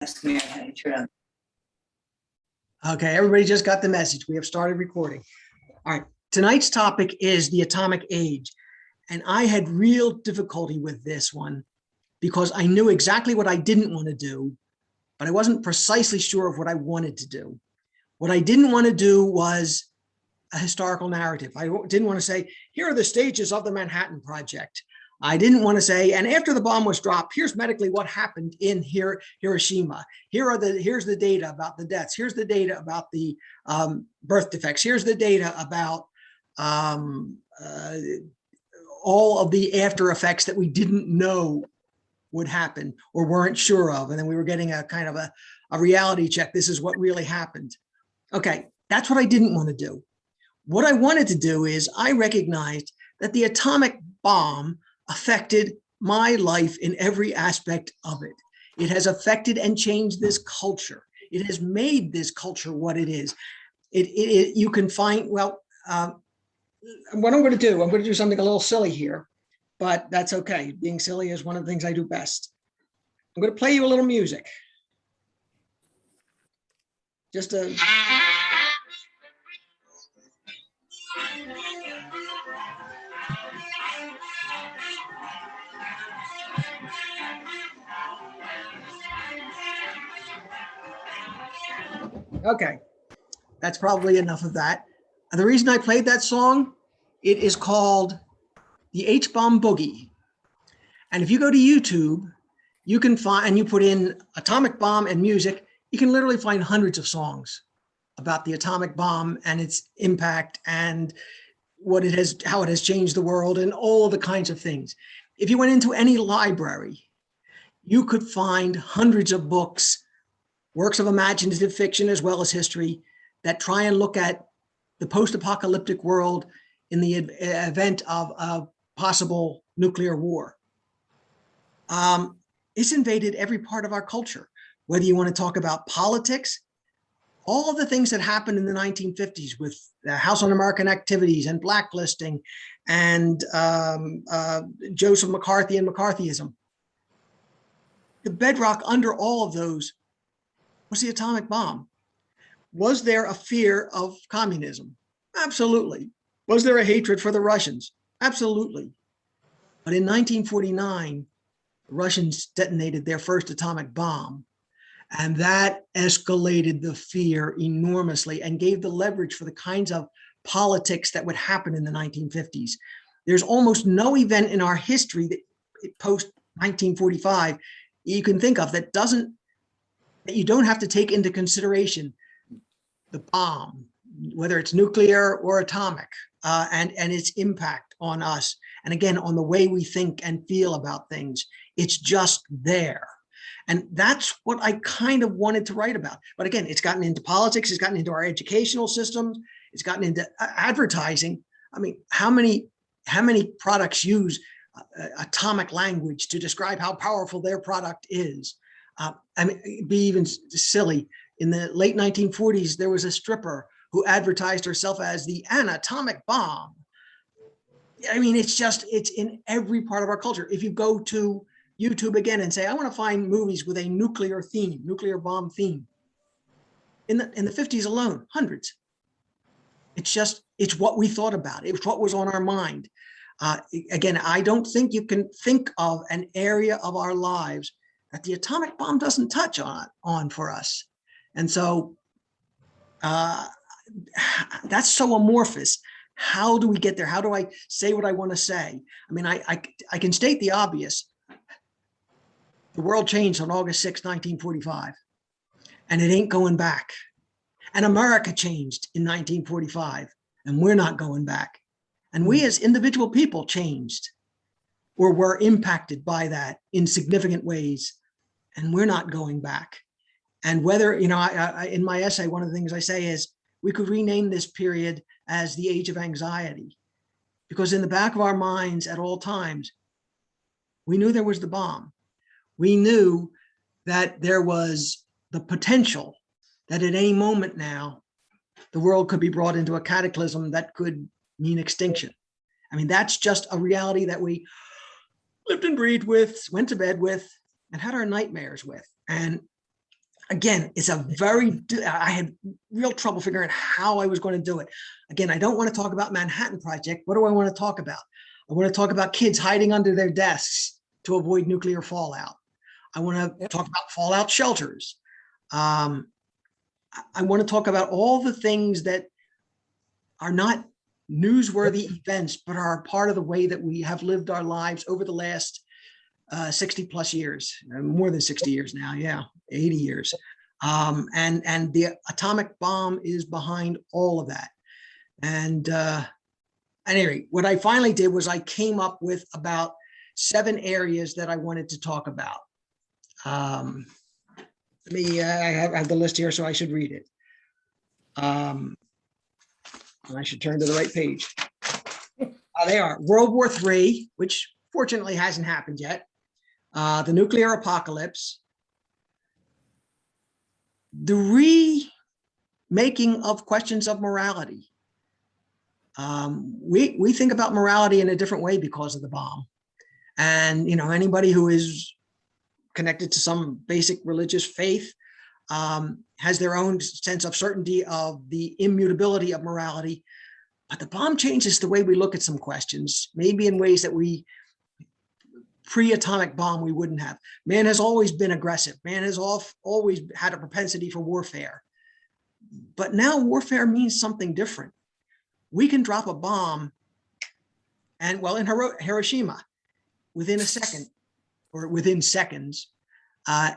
Okay, everybody just got the message. We have started recording. All right, tonight's topic is the atomic age. And I had real difficulty with this one because I knew exactly what I didn't want to do, but I wasn't precisely sure of what I wanted to do. What I didn't want to do was a historical narrative. I didn't want to say, here are the stages of the Manhattan Project. I didn't want to say, and after the bomb was dropped, here's medically what happened in Hiroshima. Here's the data about the deaths. Here's the data about the birth defects. Here's the data about all of the after effects that we didn't know would happen or weren't sure of. And then we were getting a kind of a reality check. This is what really happened. Okay, that's what I didn't want to do. What I wanted to do is I recognized that the atomic bomb affected my life in every aspect of it. It has affected and changed this culture. It has made this culture what it is. You can find, well, what I'm going to do something a little silly here, but that's okay. Being silly is one of the things I do best. I'm going to play you a little music. Just a... Okay, that's probably enough of that. And the reason I played that song, it is called the H-Bomb Boogie. And if you go to YouTube, you can find, and you put in atomic bomb and music, you can literally find hundreds of songs about the atomic bomb and its impact and what it has, how it has changed the world and all the kinds of things. If you went into any library, you could find hundreds of books, works of imaginative fiction as well as history, that try and look at the post-apocalyptic world in the event of a possible nuclear war. It's invaded every part of our culture, whether you want to talk about politics, all of the things that happened in the 1950s with the House Un-American Activities and blacklisting and Joseph McCarthy and McCarthyism. The bedrock under all of those was the atomic bomb. Was there a fear of communism? Absolutely. Was there a hatred for the Russians? Absolutely. But in 1949, the Russians detonated their first atomic bomb, and that escalated the fear enormously and gave the leverage for the kinds of politics that would happen in the 1950s. There's almost no event in our history that post 1945 you can think of that you don't have to take into consideration the bomb, whether it's nuclear or atomic, and its impact on us. And again, on the way we think and feel about things. It's just there. And that's what I kind of wanted to write about. But again, it's gotten into politics, it's gotten into our educational systems, it's gotten into advertising. I mean, how many products use atomic language to describe how powerful their product is? I mean, it'd be even silly. In the late 1940s, there was a stripper who advertised herself as the atomic bomb. I mean, it's in every part of our culture. If you go to YouTube again and say, I want to find movies with a nuclear theme, nuclear bomb theme. In the 50s alone, hundreds. It's what we thought about. It's what was on our mind. Again, I don't think you can think of an area of our lives that the atomic bomb doesn't touch on for us. And so that's so amorphous. How do we get there? How do I say what I want to say? I mean, I can state the obvious. The world changed on August 6, 1945, and it ain't going back. And America changed in 1945, and we're not going back. And we as individual people changed or were impacted by that in significant ways, and we're not going back. And whether, you know, in my essay, one of the things I say is we could rename this period as the age of anxiety, because in the back of our minds at all times, we knew there was the bomb. We knew that there was the potential that at any moment now, the world could be brought into a cataclysm that could mean extinction. I mean, that's just a reality that we lived and breathed with, went to bed with, and had our nightmares with. And Again, it's a I had real trouble figuring out how I was going to do it. Again, I don't want to talk about Manhattan Project. What do I want to talk about? I want to talk about kids hiding under their desks to avoid nuclear fallout. I want to talk about fallout shelters. I want to talk about all the things that are not newsworthy events, but are part of the way that we have lived our lives over the last 60 plus years, more than 60 years now. Yeah, 80 years. And the atomic bomb is behind all of that. And anyway, what I finally did was I came up with about 7 areas that I wanted to talk about. I have the list here, so I should read it. I should turn to the right page. They are World War III, which fortunately hasn't happened yet. The nuclear apocalypse, the remaking of questions of morality. We think about morality in a different way because of the bomb. And, anybody who is connected to some basic religious faith has their own sense of certainty of the immutability of morality. But the bomb changes the way we look at some questions, maybe in ways that pre-atomic bomb, we wouldn't have. Man has always been aggressive. Man has always had a propensity for warfare. But now warfare means something different. We can drop a bomb and, well, in Hiroshima, within a second or within seconds,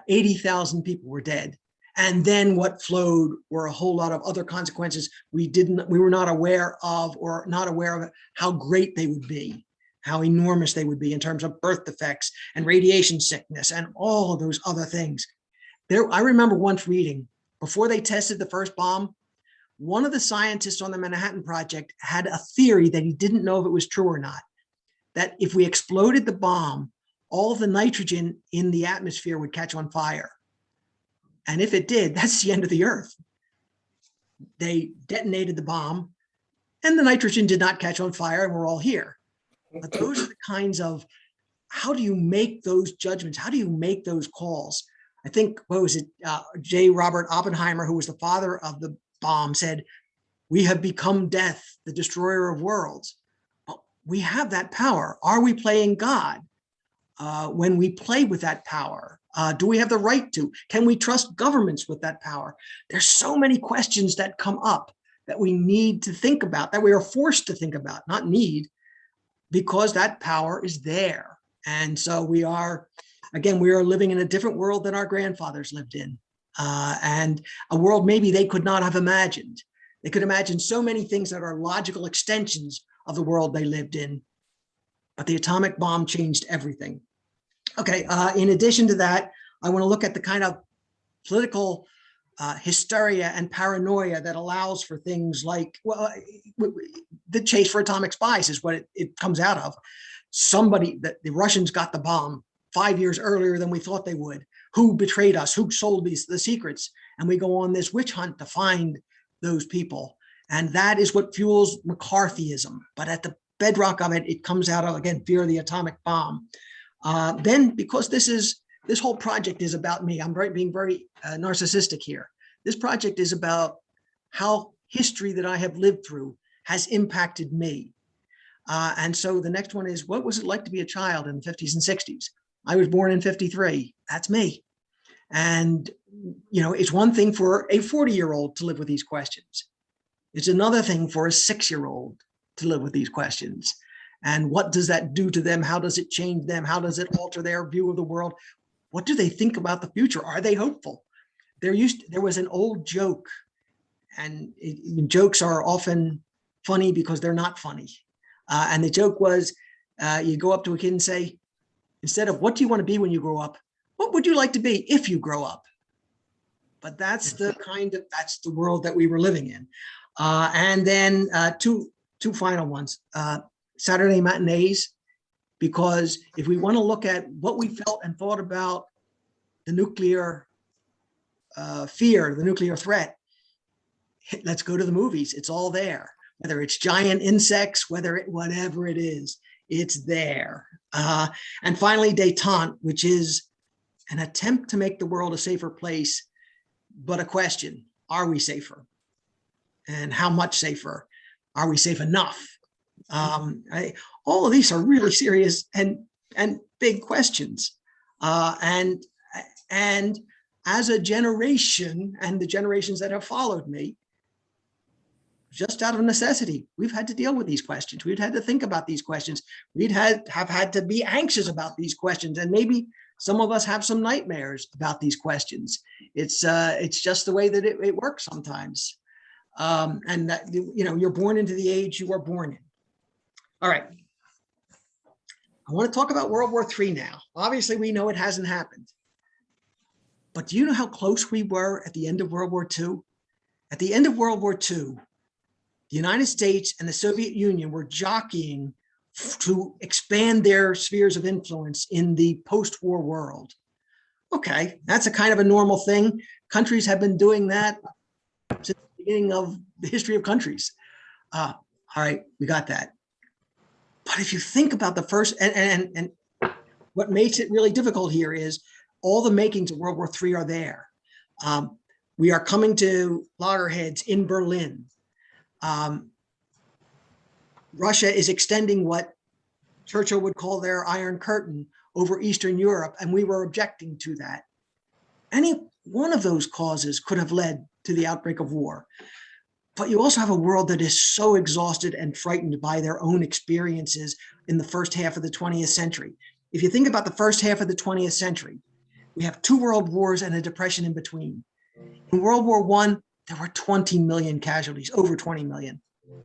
80,000 people were dead. And then what flowed were a whole lot of other consequences we were not aware of, or not aware of how great they would be, how enormous they would be in terms of birth defects and radiation sickness and all of those other things. I remember once reading, before they tested the first bomb, one of the scientists on the Manhattan Project had a theory that he didn't know if it was true or not, that if we exploded the bomb, all the nitrogen in the atmosphere would catch on fire. And if it did, that's the end of the earth. They detonated the bomb and the nitrogen did not catch on fire and we're all here. But those are the kinds of, how do you make those judgments? How do you make those calls? I think, J. Robert Oppenheimer, who was the father of the bomb, said, "We have become death, the destroyer of worlds." Well, we have that power. Are we playing God when we play with that power? Do we have the right to? Can we trust governments with that power? There's so many questions that come up that we need to think about, that we are forced to think about, not need, because that power is there. And so we are living in a different world than our grandfathers lived in, and a world maybe they could not have imagined. They could imagine so many things that are logical extensions of the world they lived in, but the atomic bomb changed everything. Okay, in addition to that, I want to look at the kind of political hysteria and paranoia that allows for things like, the chase for atomic spies is what it comes out of. The Russians got the bomb 5 years earlier than we thought they would. Who betrayed us? Who sold the secrets? And we go on this witch hunt to find those people. And that is what fuels McCarthyism. But at the bedrock of it, it comes out of, again, fear of the atomic bomb. Then, because this whole project is about me, I'm being very narcissistic here. This project is about how history that I have lived through has impacted me. And so the next one is, what was it like to be a child in the 50s and 60s? I was born in 53. That's me. And, it's one thing for a 40-year-old to live with these questions. It's another thing for a 6-year-old to live with these questions. And what does that do to them? How does it change them? How does it alter their view of the world? What do they think about the future? Are they hopeful? There was an old joke, and jokes are often funny because they're not funny. And the joke was, you go up to a kid and say, instead of what do you want to be when you grow up, what would you like to be if you grow up? But that's that's the world that we were living in. And then two final ones, Saturday matinees, because if we want to look at what we felt and thought about the nuclear fear, the nuclear threat, let's go to the movies. It's all there. Whether it's giant insects, whatever it is, it's there. And finally, détente, which is an attempt to make the world a safer place but a question: are we safer? And how much safer? Are we safe enough? All of these are really serious and big questions. And as a generation, and the generations that have followed me, just out of necessity, we've had to deal with these questions. We've had to think about these questions. We'd have had to be anxious about these questions, and maybe some of us have some nightmares about these questions. It's just the way that it works sometimes. And that, you know, you're born into the age you are born in. All right. I want to talk about World War III now. Obviously, we know it hasn't happened. But do you know how close we were at the end of World War II? At the end of World War II, the United States and the Soviet Union were jockeying to expand their spheres of influence in the post-war world. Okay, that's a kind of a normal thing. Countries have been doing that since the beginning of the history of countries. All right, we got that. But if you think about the first, and what makes it really difficult here is all the makings of World War III are there. We are coming to loggerheads in Berlin. Russia is extending what Churchill would call their Iron Curtain over Eastern Europe, and we were objecting to that. Any one of those causes could have led to the outbreak of war. But you also have a world that is so exhausted and frightened by their own experiences in the first half of the 20th century. If you think about the first half of the 20th century, we have 2 world wars and a depression in between. In World War I, there were 20 million casualties, over 20 million.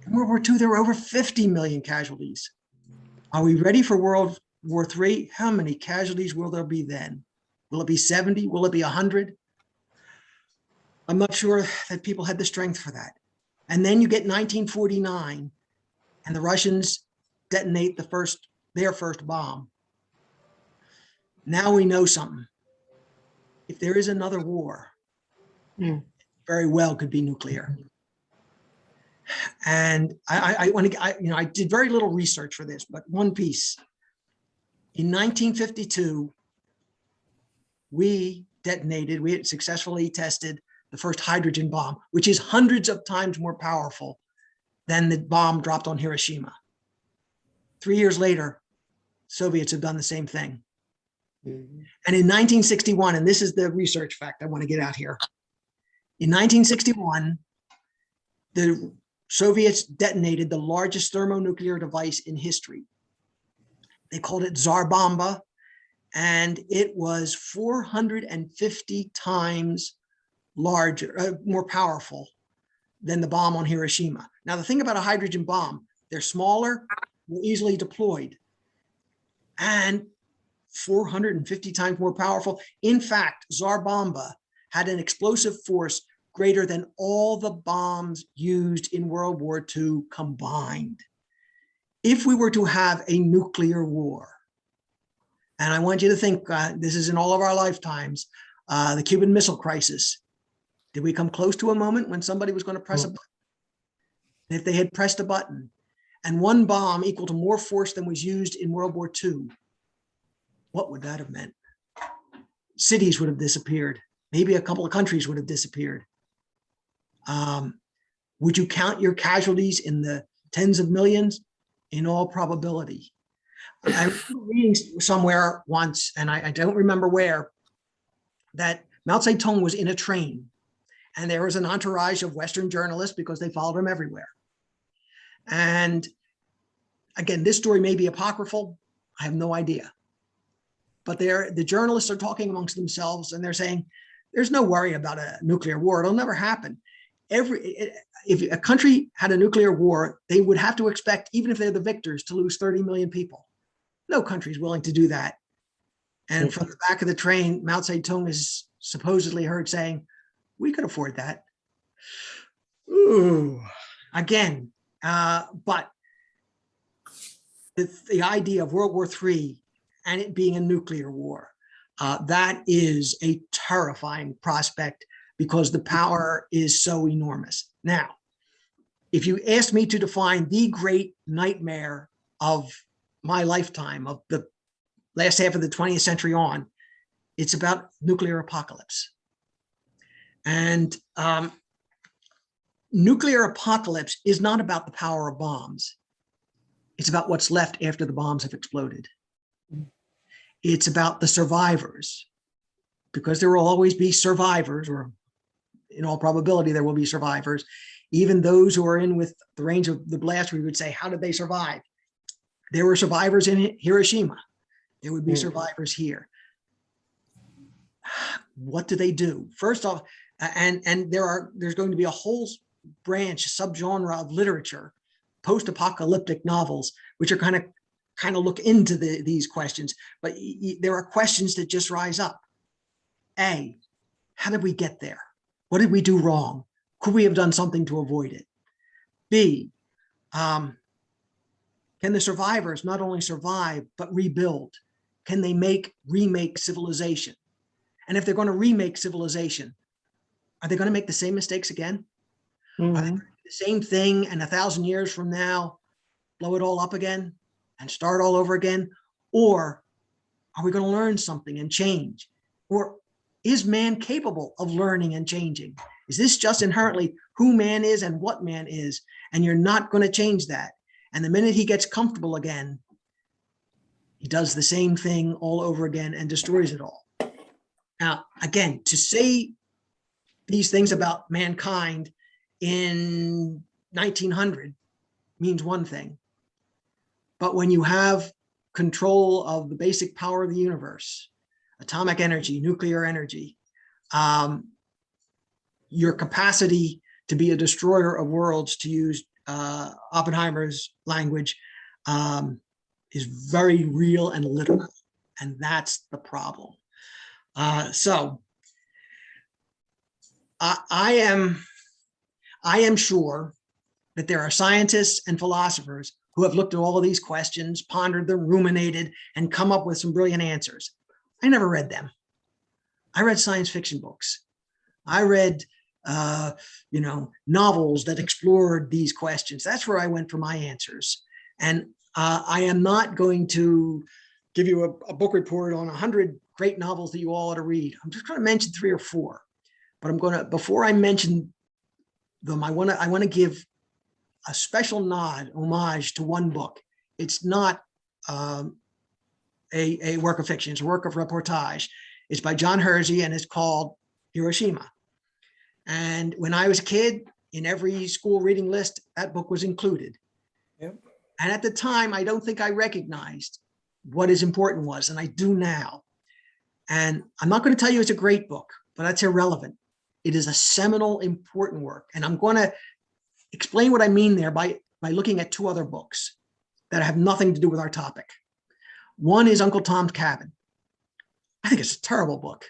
In World War II, there were over 50 million casualties. Are we ready for World War III? How many casualties will there be then? Will it be 70? Will it be 100? I'm not sure that people had the strength for that. And then you get 1949, and the Russians detonate their first bomb. Now we know something. If there is another war, it very well could be nuclear. And I did very little research for this, but one piece. In 1952, we had successfully tested the first hydrogen bomb, which is hundreds of times more powerful than the bomb dropped on Hiroshima. 3 years later, Soviets have done the same thing. And in 1961, and this is the research fact I want to get out here. In 1961, the Soviets detonated the largest thermonuclear device in history. They called it Tsar Bomba, and it was 450 times larger, more powerful than the bomb on Hiroshima. Now, the thing about a hydrogen bomb, they're smaller, more easily deployed, and 450 times more powerful. In fact, Tsar Bomba had an explosive force greater than all the bombs used in World War II combined. If we were to have a nuclear war, and I want you to think, this is in all of our lifetimes, the Cuban Missile Crisis. Did we come close to a moment when somebody was going to press a button? And if they had pressed a button, and one bomb equal to more force than was used in World War II, what would that have meant? Cities would have disappeared. Maybe a couple of countries would have disappeared. Would you count your casualties in the tens of millions? In all probability. I was reading somewhere once, and I don't remember where, that Mao Zedong was in a train, and there was an entourage of Western journalists because they followed him everywhere. And again, this story may be apocryphal. I have no idea. But the journalists are talking amongst themselves, and they're saying, there's no worry about a nuclear war. It'll never happen. If a country had a nuclear war, they would have to expect, even if they're the victors, to lose 30 million people. No country is willing to do that. And from the back of the train, Mao Zedong is supposedly heard saying, we could afford that. Ooh, again, but the idea of World War III and it being a nuclear war, that is a terrifying prospect because the power is so enormous. Now, if you asked me to define the great nightmare of my lifetime, of the last half of the 20th century on, it's about nuclear apocalypse. And nuclear apocalypse is not about the power of bombs. It's about what's left after the bombs have exploded. It's about the survivors, because there will always be survivors, or in all probability, there will be survivors. Even those who are in with the range of the blast, we would say, how did they survive? There were survivors in Hiroshima. There would be survivors here. What do they do? First off, and there's going to be a whole branch, subgenre of literature, post-apocalyptic novels, which are kind of look into these questions. But there are questions that just rise up. A, how did we get there? What did we do wrong? Could we have done something to avoid it? B, can the survivors not only survive, but rebuild? Can they remake civilization? And if they're going to remake civilization, are they going to make the same mistakes again? Are they going to do the same thing, and 1,000 years from now, blow it all up again and start all over again? Or are we going to learn something and change? Or is man capable of learning and changing? Is this just inherently who man is and what man is? And you're not going to change that. And the minute he gets comfortable again, he does the same thing all over again and destroys it all. Now, again, to say these things about mankind in 1900 means one thing. But when you have control of the basic power of the universe, atomic energy, nuclear energy, your capacity to be a destroyer of worlds, to use Oppenheimer's language, is very real and literal. And that's the problem. So I am sure that there are scientists and philosophers who have looked at all of these questions, pondered them, ruminated, and come up with some brilliant answers. I never read them. I read science fiction books. I read, novels that explored these questions. That's where I went for my answers. And I am not going to give you a book report on 100 great novels that you all ought to read. I'm just going to mention 3 or 4. But I'm going to, before I mention them, I want to give a special homage to one book. It's not a work of fiction. It's a work of reportage. It's by John Hersey, and it's called Hiroshima. And when I was a kid, in every school reading list, that book was included. Yep. And at the time, I don't think I recognized what his important was, and I do now. And I'm not going to tell you it's a great book, but that's irrelevant. It is a seminal, important work. And I'm going to explain what I mean there by looking at 2 other books that have nothing to do with our topic. One is Uncle Tom's Cabin. I think it's a terrible book.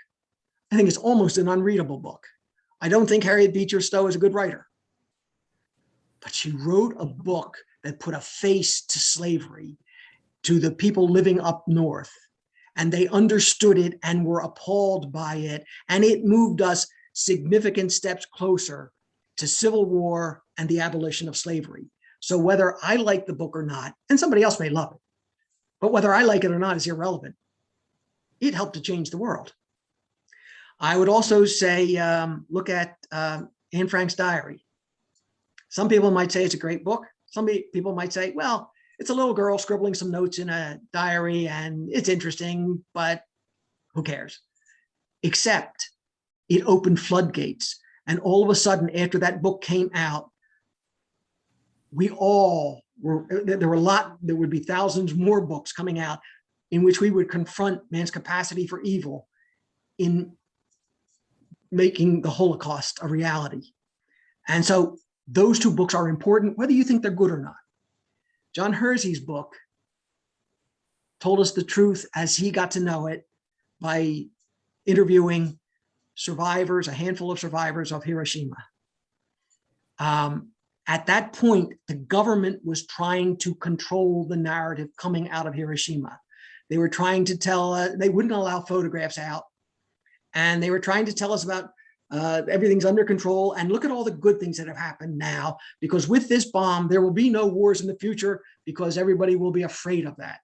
I think it's almost an unreadable book. I don't think Harriet Beecher Stowe is a good writer. But she wrote a book that put a face to slavery, to the people living up north. And they understood it and were appalled by it. And it moved us significant steps closer to civil war and the abolition of slavery. So whether I like the book or not, and somebody else may love it, but whether I like it or not is irrelevant. It helped to change the world. I would also say, look at Anne Frank's diary. Some people might say it's a great book. Some people might say, well, it's a little girl scribbling some notes in a diary and it's interesting, but who cares? Except it opened floodgates. And all of a sudden, after that book came out, there would be thousands more books coming out in which we would confront man's capacity for evil in making the Holocaust a reality. And so those 2 books are important, whether you think they're good or not. John Hersey's book told us the truth as he got to know it by interviewing survivors, a handful of survivors of Hiroshima. At that point, the government was trying to control the narrative coming out of Hiroshima. They were trying to tell, they wouldn't allow photographs out. And they were trying to tell us about everything's under control. And look at all the good things that have happened now, because with this bomb, there will be no wars in the future because everybody will be afraid of that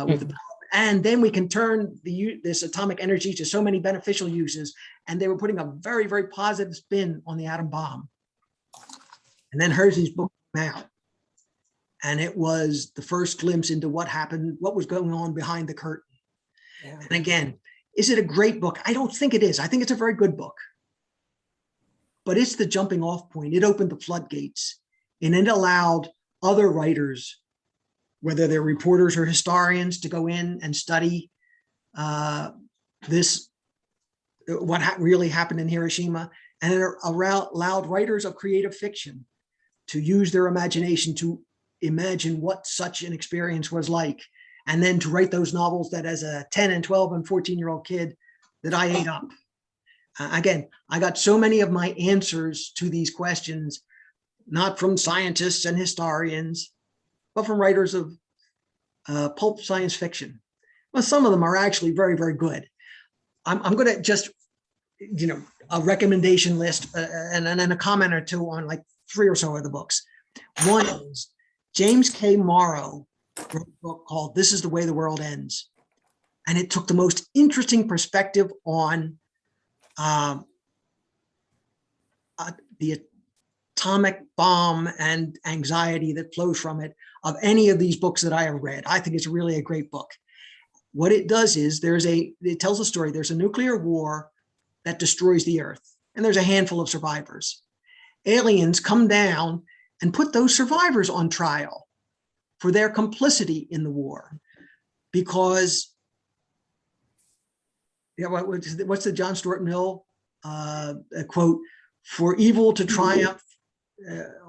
with the power and then we can turn this atomic energy to so many beneficial uses. And they were putting a very, very positive spin on the atom bomb. And then Herseys Book came out. And it was the first glimpse into what happened, what was going on behind the curtain. Yeah. And again, is it a great book? I don't think it is. I think it's a very good book. But it's the jumping off point. It opened the floodgates, and it allowed other writers, whether they're reporters or historians, to go in and study what really happened in Hiroshima. And it allowed writers of creative fiction to use their imagination to imagine what such an experience was like, and then to write those novels that as a 10 and 12 and 14-year-old kid that I ate up. Again, I got so many of my answers to these questions, not from scientists and historians, but from writers of pulp science fiction. Well, some of them are actually very, very good. I'm going to just, a recommendation list and then a comment or two on like 3 or so of the books. One is James K. Morrow wrote a book called This Is the Way the World Ends. And it took the most interesting perspective on the atomic bomb and anxiety that flows from it of any of these books that I have read. I think it's really a great book. What it does is it tells a story. There's a nuclear war that destroys the earth, and there's a handful of survivors. Aliens come down and put those survivors on trial for their complicity in the war, because what's the John Stuart Mill quote? For evil to triumph,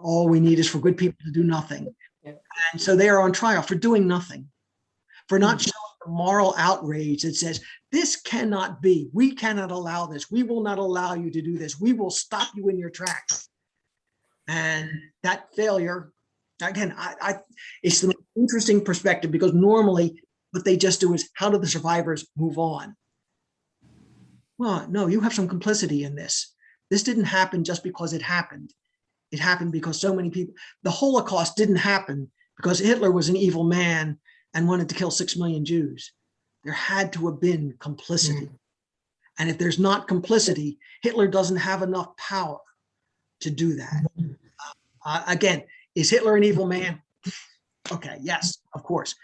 all we need is for good people to do nothing. Yeah. And so they are on trial for doing nothing, for not showing the moral outrage that says, this cannot be. We cannot allow this. We will not allow you to do this. We will stop you in your tracks. And that failure, again, it's the most interesting perspective, because normally what they just do is, how do the survivors move on? Well, no, you have some complicity in this. This didn't happen just because it happened. It happened because so many people, the Holocaust didn't happen because Hitler was an evil man and wanted to kill 6 million Jews. There had to have been complicity. And if there's not complicity, Hitler doesn't have enough power to do that. Again, is Hitler an evil man? Okay, yes, of course.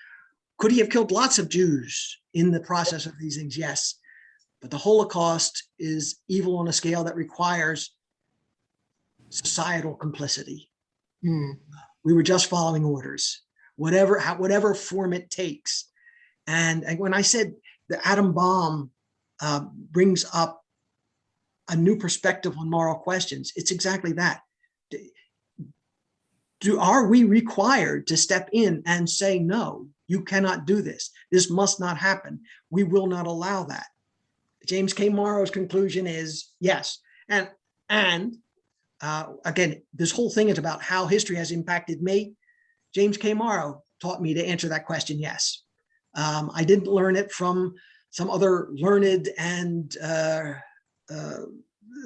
Could he have killed lots of Jews in the process of these things? Yes. But the Holocaust is evil on a scale that requires societal complicity. We were just following orders, whatever form it takes. And when I said the atom bomb brings up a new perspective on moral questions, it's exactly that. Are we required to step in and say, no, you cannot do this. This must not happen. We will not allow that. James K. Morrow's conclusion is yes. And again, this whole thing is about how history has impacted me. James K. Morrow taught me to answer that question, yes. I didn't learn it from some other learned and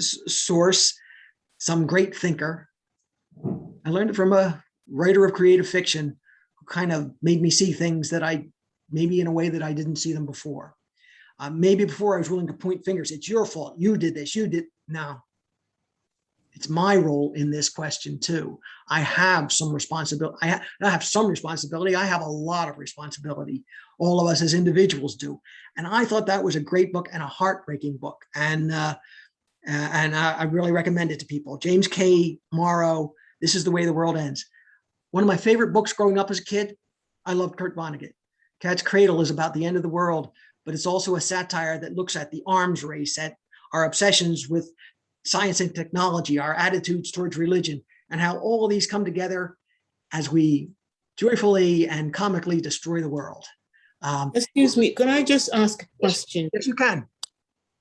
source, some great thinker. I learned it from a writer of creative fiction who kind of made me see things that maybe in a way that I didn't see them before. Maybe before I was willing to point fingers. It's your fault. You did this. You did. No. It's my role in this question too. I have some responsibility. I have some responsibility. I have a lot of responsibility. All of us as individuals do. And I thought that was a great book and a heartbreaking book. And I really recommend it to people. James K. Morrow, This Is the Way the World Ends. One of my favorite books growing up as a kid, I loved Kurt Vonnegut. Cat's Cradle is about the end of the world, but it's also a satire that looks at the arms race, at our obsessions with science and technology, our attitudes towards religion, and how all of these come together as we joyfully and comically destroy the world. Excuse me, can I just ask a question? Yes, you can.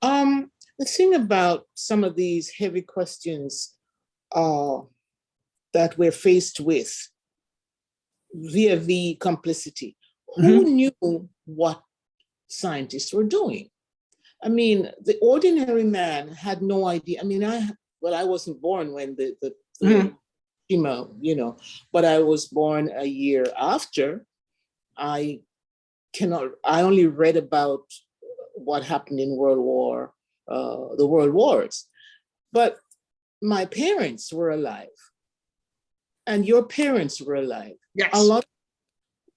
The thing about some of these heavy questions that we're faced with via the complicity, who knew what scientists were doing? I mean, the ordinary man had no idea. I mean, I wasn't born when the Hiroshima, but I was born a year after. I I only read about what happened in the World Wars. But my parents were alive, and your parents were alive. Yes.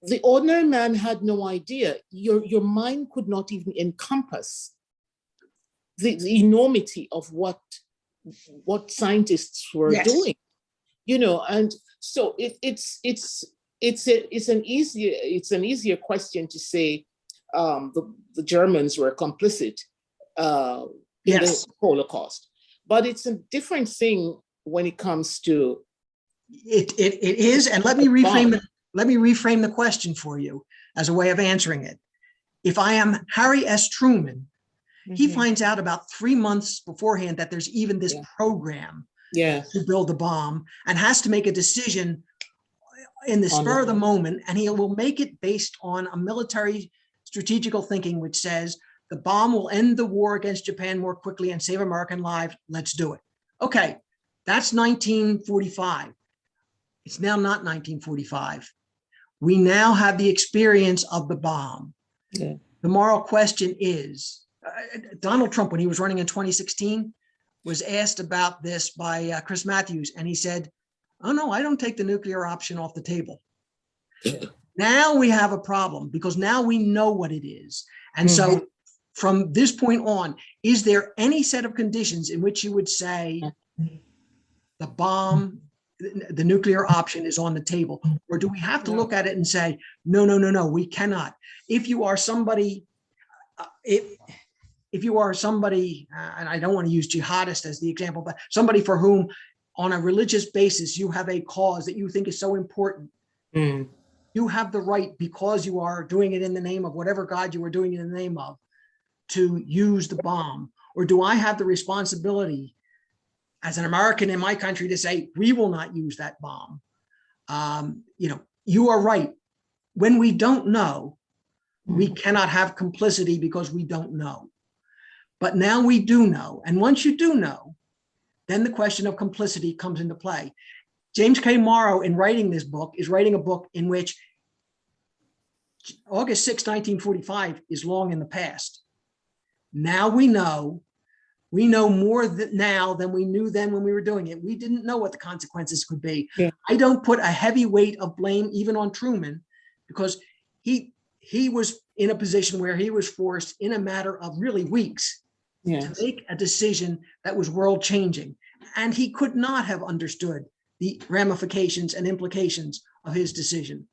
The ordinary man had no idea. Your mind could not even encompass the enormity of what scientists were doing, and so it's an easier question to say the Germans were complicit in the Holocaust, but it's a different thing when it comes to it is. And let me reframe the question for you as a way of answering it. If I am Harry S. Truman, he finds out about 3 months beforehand that there's even this program to build the bomb, and has to make a decision in the spur of the moment, and he will make it based on a military strategical thinking, which says the bomb will end the war against Japan more quickly and save American lives. Let's do it. Okay, that's 1945. It's now not 1945. We now have the experience of the bomb. The moral question is, Donald Trump, when he was running in 2016, was asked about this by Chris Matthews, and he said, "Oh no, I don't take the nuclear option off the table." Now we have a problem, because now we know what it is. And so from this point on, is there any set of conditions in which you would say the bomb, the nuclear option is on the table? Or do we have to look at it and say, no, we cannot? If you are somebody, if you are somebody, and I don't want to use jihadist as the example, but somebody for whom on a religious basis, you have a cause that you think is so important, you have the right, because you are doing it in the name of whatever God you are doing it in the name of, to use the bomb? Or do I have the responsibility as an American in my country to say, we will not use that bomb? You are right. When we don't know, we cannot have complicity because we don't know. But now we do know. And once you do know, then the question of complicity comes into play. James K. Morrow, in writing this book, is writing a book in which August 6, 1945 is long in the past. Now we know more now than we knew then when we were doing it. We didn't know what the consequences could be. I don't put a heavy weight of blame even on Truman, because he was in a position where he was forced in a matter of really weeks to make a decision that was world changing. And he could not have understood the ramifications and implications of his decision.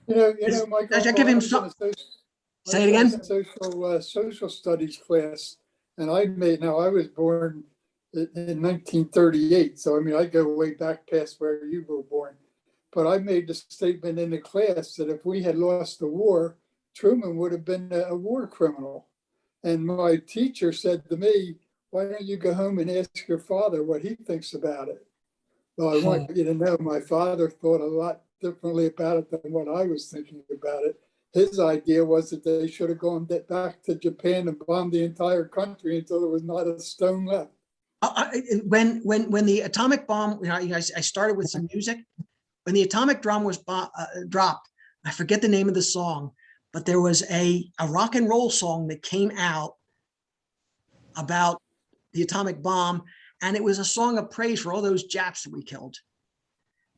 Michael, I give him some. Say it again. Social studies class, and I was born in 1938, so I go way back past where you were born. But I made the statement in the class that if we had lost the war, Truman would have been a war criminal. And my teacher said to me, "Why don't you go home and ask your father what he thinks about it?" Well, I want you to know my father thought a lot differently about it than what I was thinking about it. His idea was that they should have gone back to Japan and bombed the entire country until there was not a stone left. When the atomic bomb, I started with some music. When the atomic drum was dropped, I forget the name of the song, but there was a rock and roll song that came out about the atomic bomb, and it was a song of praise for all those Japs that we killed.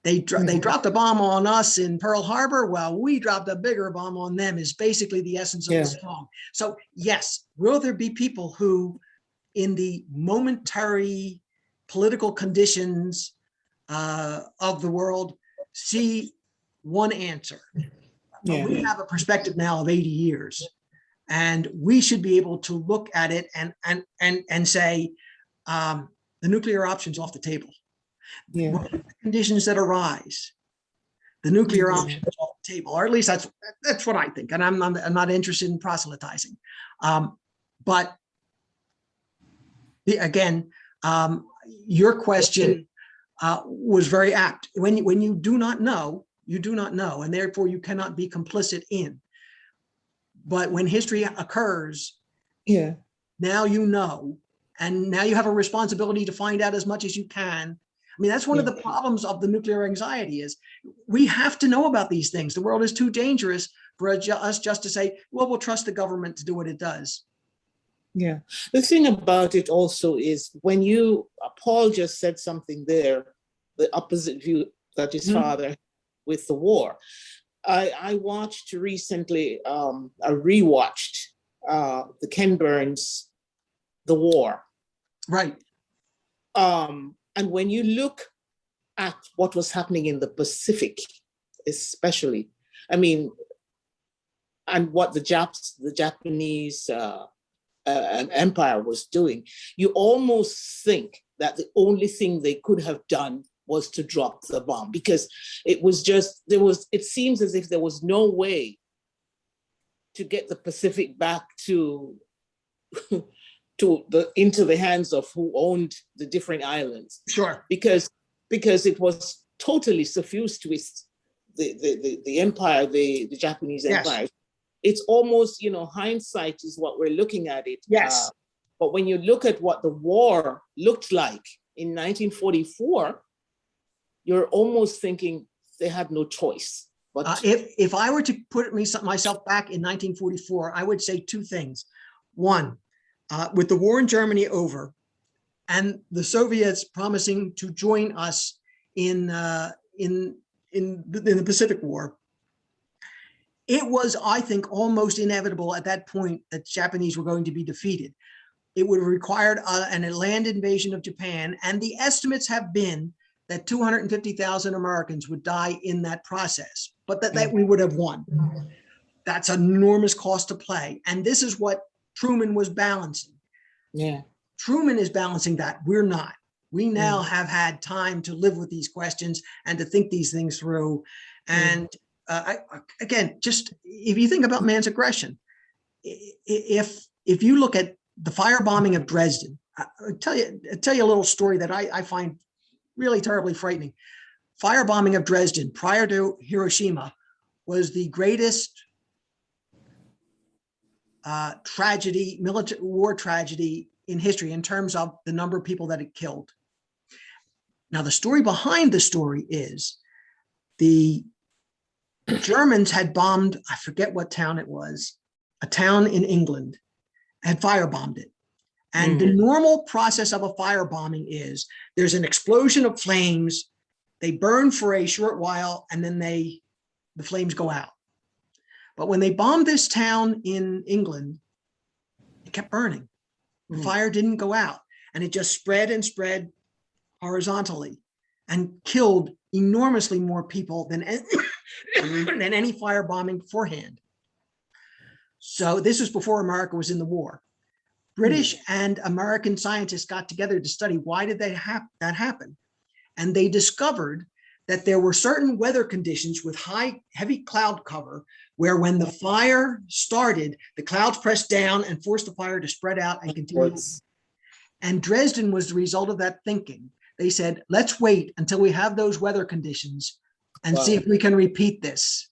They dropped a bomb on us in Pearl Harbor. Well, we dropped a bigger bomb on them, is basically the essence of the song. So yes, will there be people who, in the momentary political conditions of the world, see one answer? But we have a perspective now of 80 years, and we should be able to look at it and say the nuclear option's off the table. What are the conditions that arise? The nuclear option is off the table, or at least that's what I think. And I'm not interested in proselytizing. But again, your question was very apt. When you do not know, you do not know, and therefore you cannot be complicit in. But when history occurs, now you know, and now you have a responsibility to find out as much as you can. I mean, that's one of the problems of the nuclear anxiety is we have to know about these things. The world is too dangerous for us just to say, well, we'll trust the government to do what it does. Yeah. The thing about it also is when Paul just said something there, the opposite view that his father with the war. I watched recently, I rewatched the Ken Burns, The War. Right. And when you look at what was happening in the Pacific, especially, I mean, and what the Japanese empire was doing, you almost think that the only thing they could have done was to drop the bomb, because it seems as if there was no way to get the Pacific back into the hands of who owned the different islands. Sure. Because it was totally suffused with the empire, the Japanese empire. Yes. It's almost, hindsight is what we're looking at it. Yes. But when you look at what the war looked like in 1944, you're almost thinking they had no choice. But if I were to put myself back in 1944, I would say two things. One, with the war in Germany over and the Soviets promising to join us in the Pacific War, it was, I think, almost inevitable at that point that the Japanese were going to be defeated. It would have required an land invasion of Japan, and the estimates have been that 250,000 Americans would die in that process, but that we would have won. That's an enormous cost to play. And this is what Truman was balancing. Yeah. Truman is balancing that. We're not. We now have had time to live with these questions and to think these things through. And again, just if you think about man's aggression, if you look at the firebombing of Dresden, I'll tell you a little story that I find really terribly frightening. Firebombing of Dresden prior to Hiroshima was the greatest war tragedy in history in terms of the number of people that it killed. Now, the story behind the story is the Germans had bombed, I forget what town it was, a town in England, had firebombed it. And the normal process of a firebombing is there's an explosion of flames, they burn for a short while, and then the flames go out. But when they bombed this town in England, it kept burning. The fire didn't go out, and it just spread and spread horizontally and killed enormously more people than any firebombing beforehand. So this was before America was in the war. British and American scientists got together to study why did that happen. And they discovered that there were certain weather conditions with heavy cloud cover where when the fire started, the clouds pressed down and forced the fire to spread out and continue. And Dresden was the result of that thinking. They said, let's wait until we have those weather conditions and see if we can repeat this.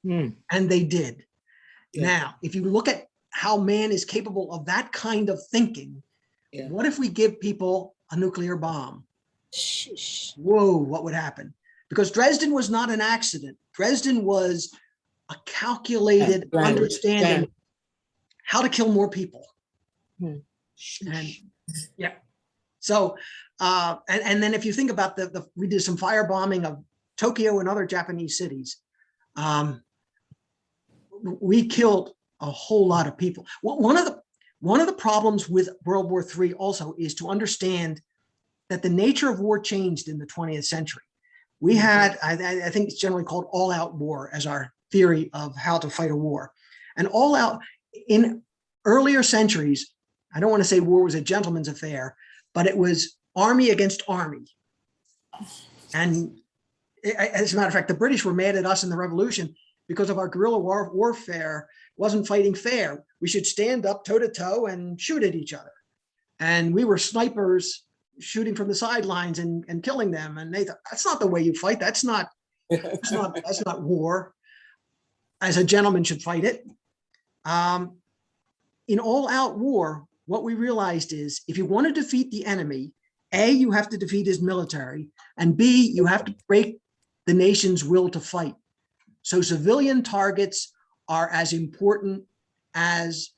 And they did. Now, if you look at how man is capable of that kind of thinking, what if we give people a nuclear bomb? Whoa, what would happen? Because Dresden was not an accident. Dresden was a calculated understanding how to kill more people. And so, and then if you think about we did some firebombing of Tokyo and other Japanese cities. We killed a whole lot of people. One of the problems with World War III also is to understand that the nature of war changed in the 20th century. We had, I think it's generally called all-out war as our theory of how to fight a war. And all out, in earlier centuries, I don't want to say war was a gentleman's affair, but it was army against army. And as a matter of fact, the British were mad at us in the Revolution because of our guerrilla warfare wasn't fighting fair. We should stand up toe to toe and shoot at each other. And we were snipers shooting from the sidelines and killing them. And they thought, that's not the way you fight. That's not war. As a gentleman should fight it. In all-out war, what we realized is if you want to defeat the enemy, A, you have to defeat his military, and B, you have to break the nation's will to fight. So civilian targets are as important as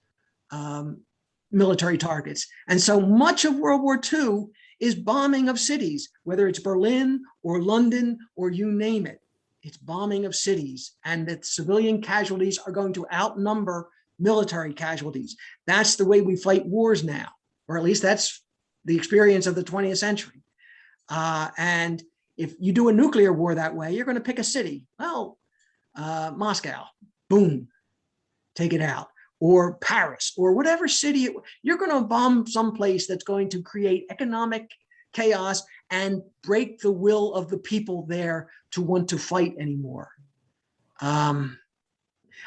military targets. And so much of World War II is bombing of cities, whether it's Berlin or London or you name it. It's bombing of cities, and that civilian casualties are going to outnumber military casualties. That's the way we fight wars now, or at least that's the experience of the 20th century. And if you do a nuclear war that way, you're going to pick a city. Well, Moscow, boom, take it out. Or Paris, or whatever city, you're going to bomb someplace that's going to create economic chaos and break the will of the people there to want to fight anymore. I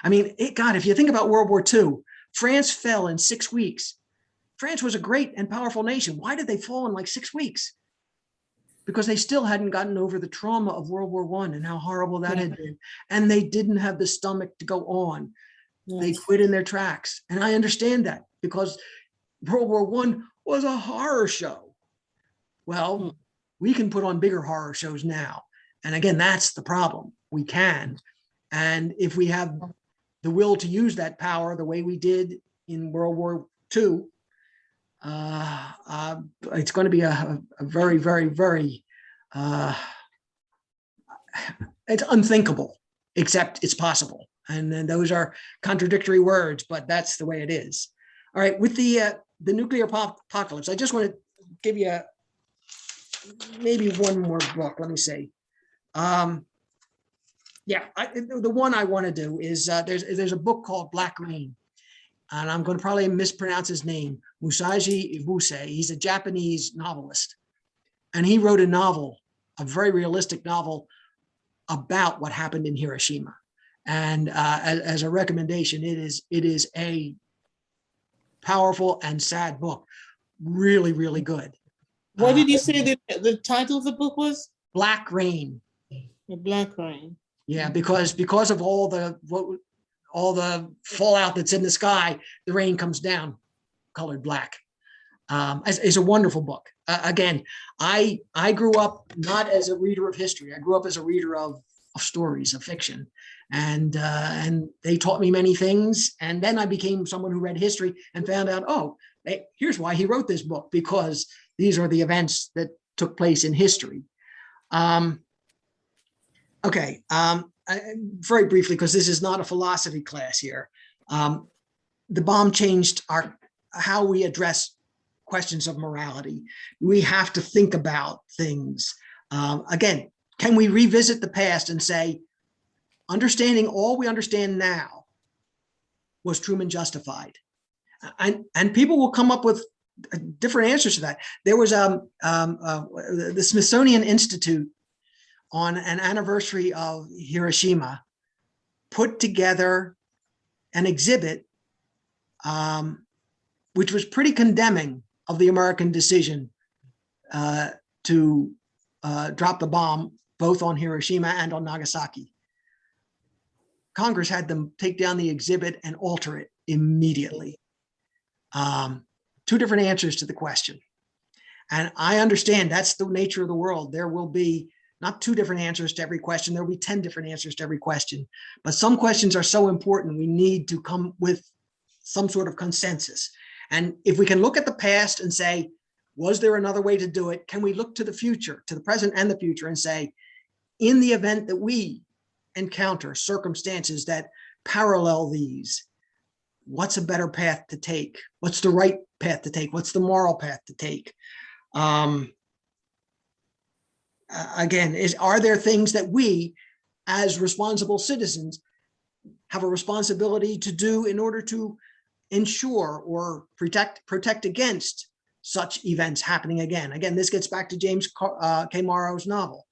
mean, God, if you think about World War II, France fell in 6 weeks. France was a great and powerful nation. Why did they fall in like 6 weeks? Because they still hadn't gotten over the trauma of World War I and how horrible that had been. And they didn't have the stomach to go on. They quit in their tracks. And I understand that, because World War I was a horror show. Well, we can put on bigger horror shows now. And again, that's the problem. We can. And if we have the will to use that power the way we did in World War II, it's going to be a very, very, very, it's unthinkable, except it's possible. And then those are contradictory words, but that's the way it is. All right, with the nuclear apocalypse, I just want to give you maybe one more book. Let me see. The one I want to do is there's a book called Black Rain, and I'm going to probably mispronounce his name, Musashi Ibuse. He's a Japanese novelist, and he wrote a novel, a very realistic novel about what happened in Hiroshima. And as a recommendation, it is a powerful and sad book. Really, really good. What did you say the title of the book was? Black Rain. The Black Rain. Yeah, because of all the fallout that's in the sky, the rain comes down colored black. It's a wonderful book. Again, I grew up not as a reader of history. I grew up as a reader of stories, of fiction. And they taught me many things. And then I became someone who read history and found out, here's why he wrote this book, because these are the events that took place in history. Very briefly, because this is not a philosophy class here. The bomb changed how we address questions of morality. We have to think about things. Again, can we revisit the past and say, understanding all we understand now, was Truman justified? And people will come up with different answers to that. There was the Smithsonian Institute, on an anniversary of Hiroshima, put together an exhibit which was pretty condemning of the American decision to drop the bomb both on Hiroshima and on Nagasaki. Congress had them take down the exhibit and alter it immediately. Two different answers to the question. And I understand that's the nature of the world. There will be not two different answers to every question. There will be 10 different answers to every question. But some questions are so important, we need to come with some sort of consensus. And if we can look at the past and say, was there another way to do it? Can we look to the future, to the present and the future, and say, in the event that we encounter circumstances that parallel these, what's a better path to take? What's the right path to take? What's the moral path to take? Again, are there things that we, as responsible citizens, have a responsibility to do in order to ensure or protect against such events happening again? Again, this gets back to James K. Morrow's novel.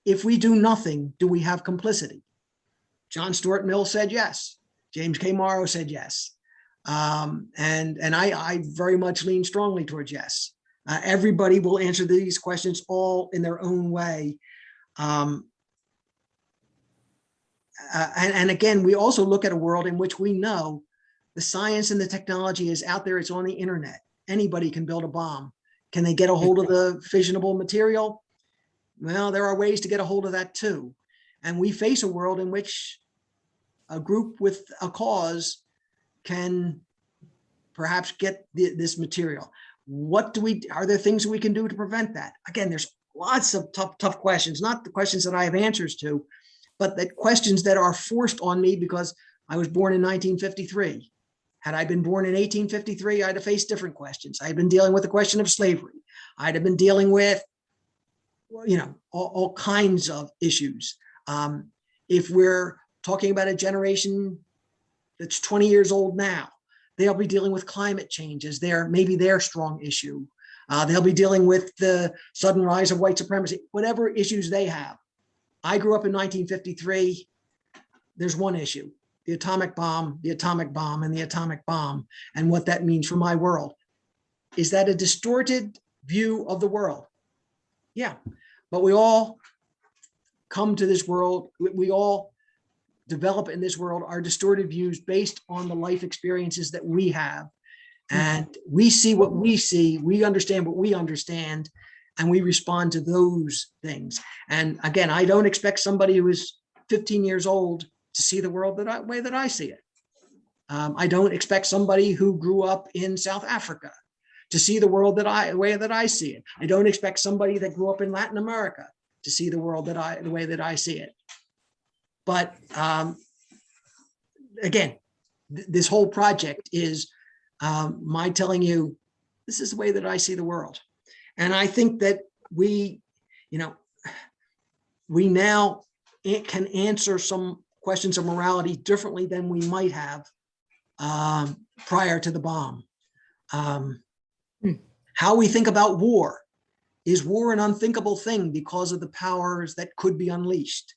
If we do nothing, do we have complicity? John Stuart Mill said yes. James K. Morrow said yes. And I very much lean strongly towards yes. Everybody will answer these questions all in their own way. And again, we also look at a world in which we know the science and the technology is out there. It's on the internet. Anybody can build a bomb. Can they get a hold of the fissionable material? Well, there are ways to get a hold of that too. And we face a world in which a group with a cause can perhaps get this material. Are there things we can do to prevent that? Again, there's lots of tough questions, not the questions that I have answers to, but the questions that are forced on me because I was born in 1953. Had I been born in 1853, I'd have faced different questions. I'd been dealing with the question of slavery. I'd have been dealing with, all kinds of issues. If we're talking about a generation that's 20 years old now, they'll be dealing with climate change as maybe their strong issue. They'll be dealing with the sudden rise of white supremacy, whatever issues they have. I grew up in 1953. There's one issue, the atomic bomb, and the atomic bomb, and what that means for my world. Is that a distorted view of the world? Yeah, but we all come to this world, we all develop in this world our distorted views based on the life experiences that we have. And we see what we see, we understand what we understand, and we respond to those things. And again, I don't expect somebody who is 15 years old to see the world the way that I see it. I don't expect somebody who grew up in South Africa to see the world the way that I see it. I don't expect somebody that grew up in Latin America to see the world the way that I see it. But again, this whole project is my telling you, this is the way that I see the world. And I think that we now can answer some questions of morality differently than we might have prior to the bomb. How we think about war. Is war an unthinkable thing because of the powers that could be unleashed?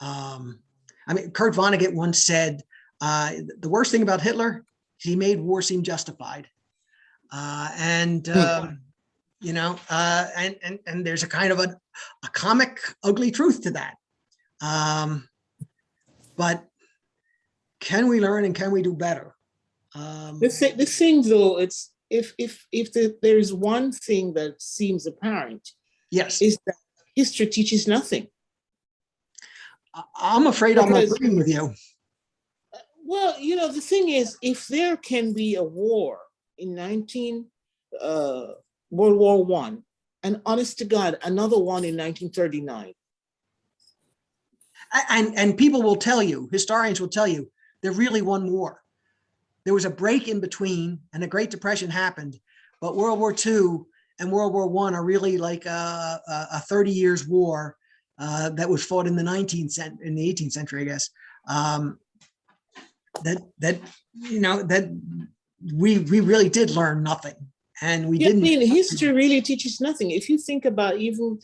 Kurt Vonnegut once said, the worst thing about Hitler, he made war seem justified. And there's a kind of a comic, ugly truth to that. But can we learn and can we do better? The thing though, it's if there's one thing that seems apparent, yes, is that history teaches nothing. I'm afraid I'm agreeing with you. Well, the thing is, if there can be a war in World War I, and honest to God, another one in 1939. And people will tell you, historians will tell you, there really one war. There was a break in between, and the Great Depression happened, but World War II and World War I are really like a 30 years war that was fought in the 18th century, I guess. That we really did learn nothing, and we didn't. History really teaches nothing. If you think about even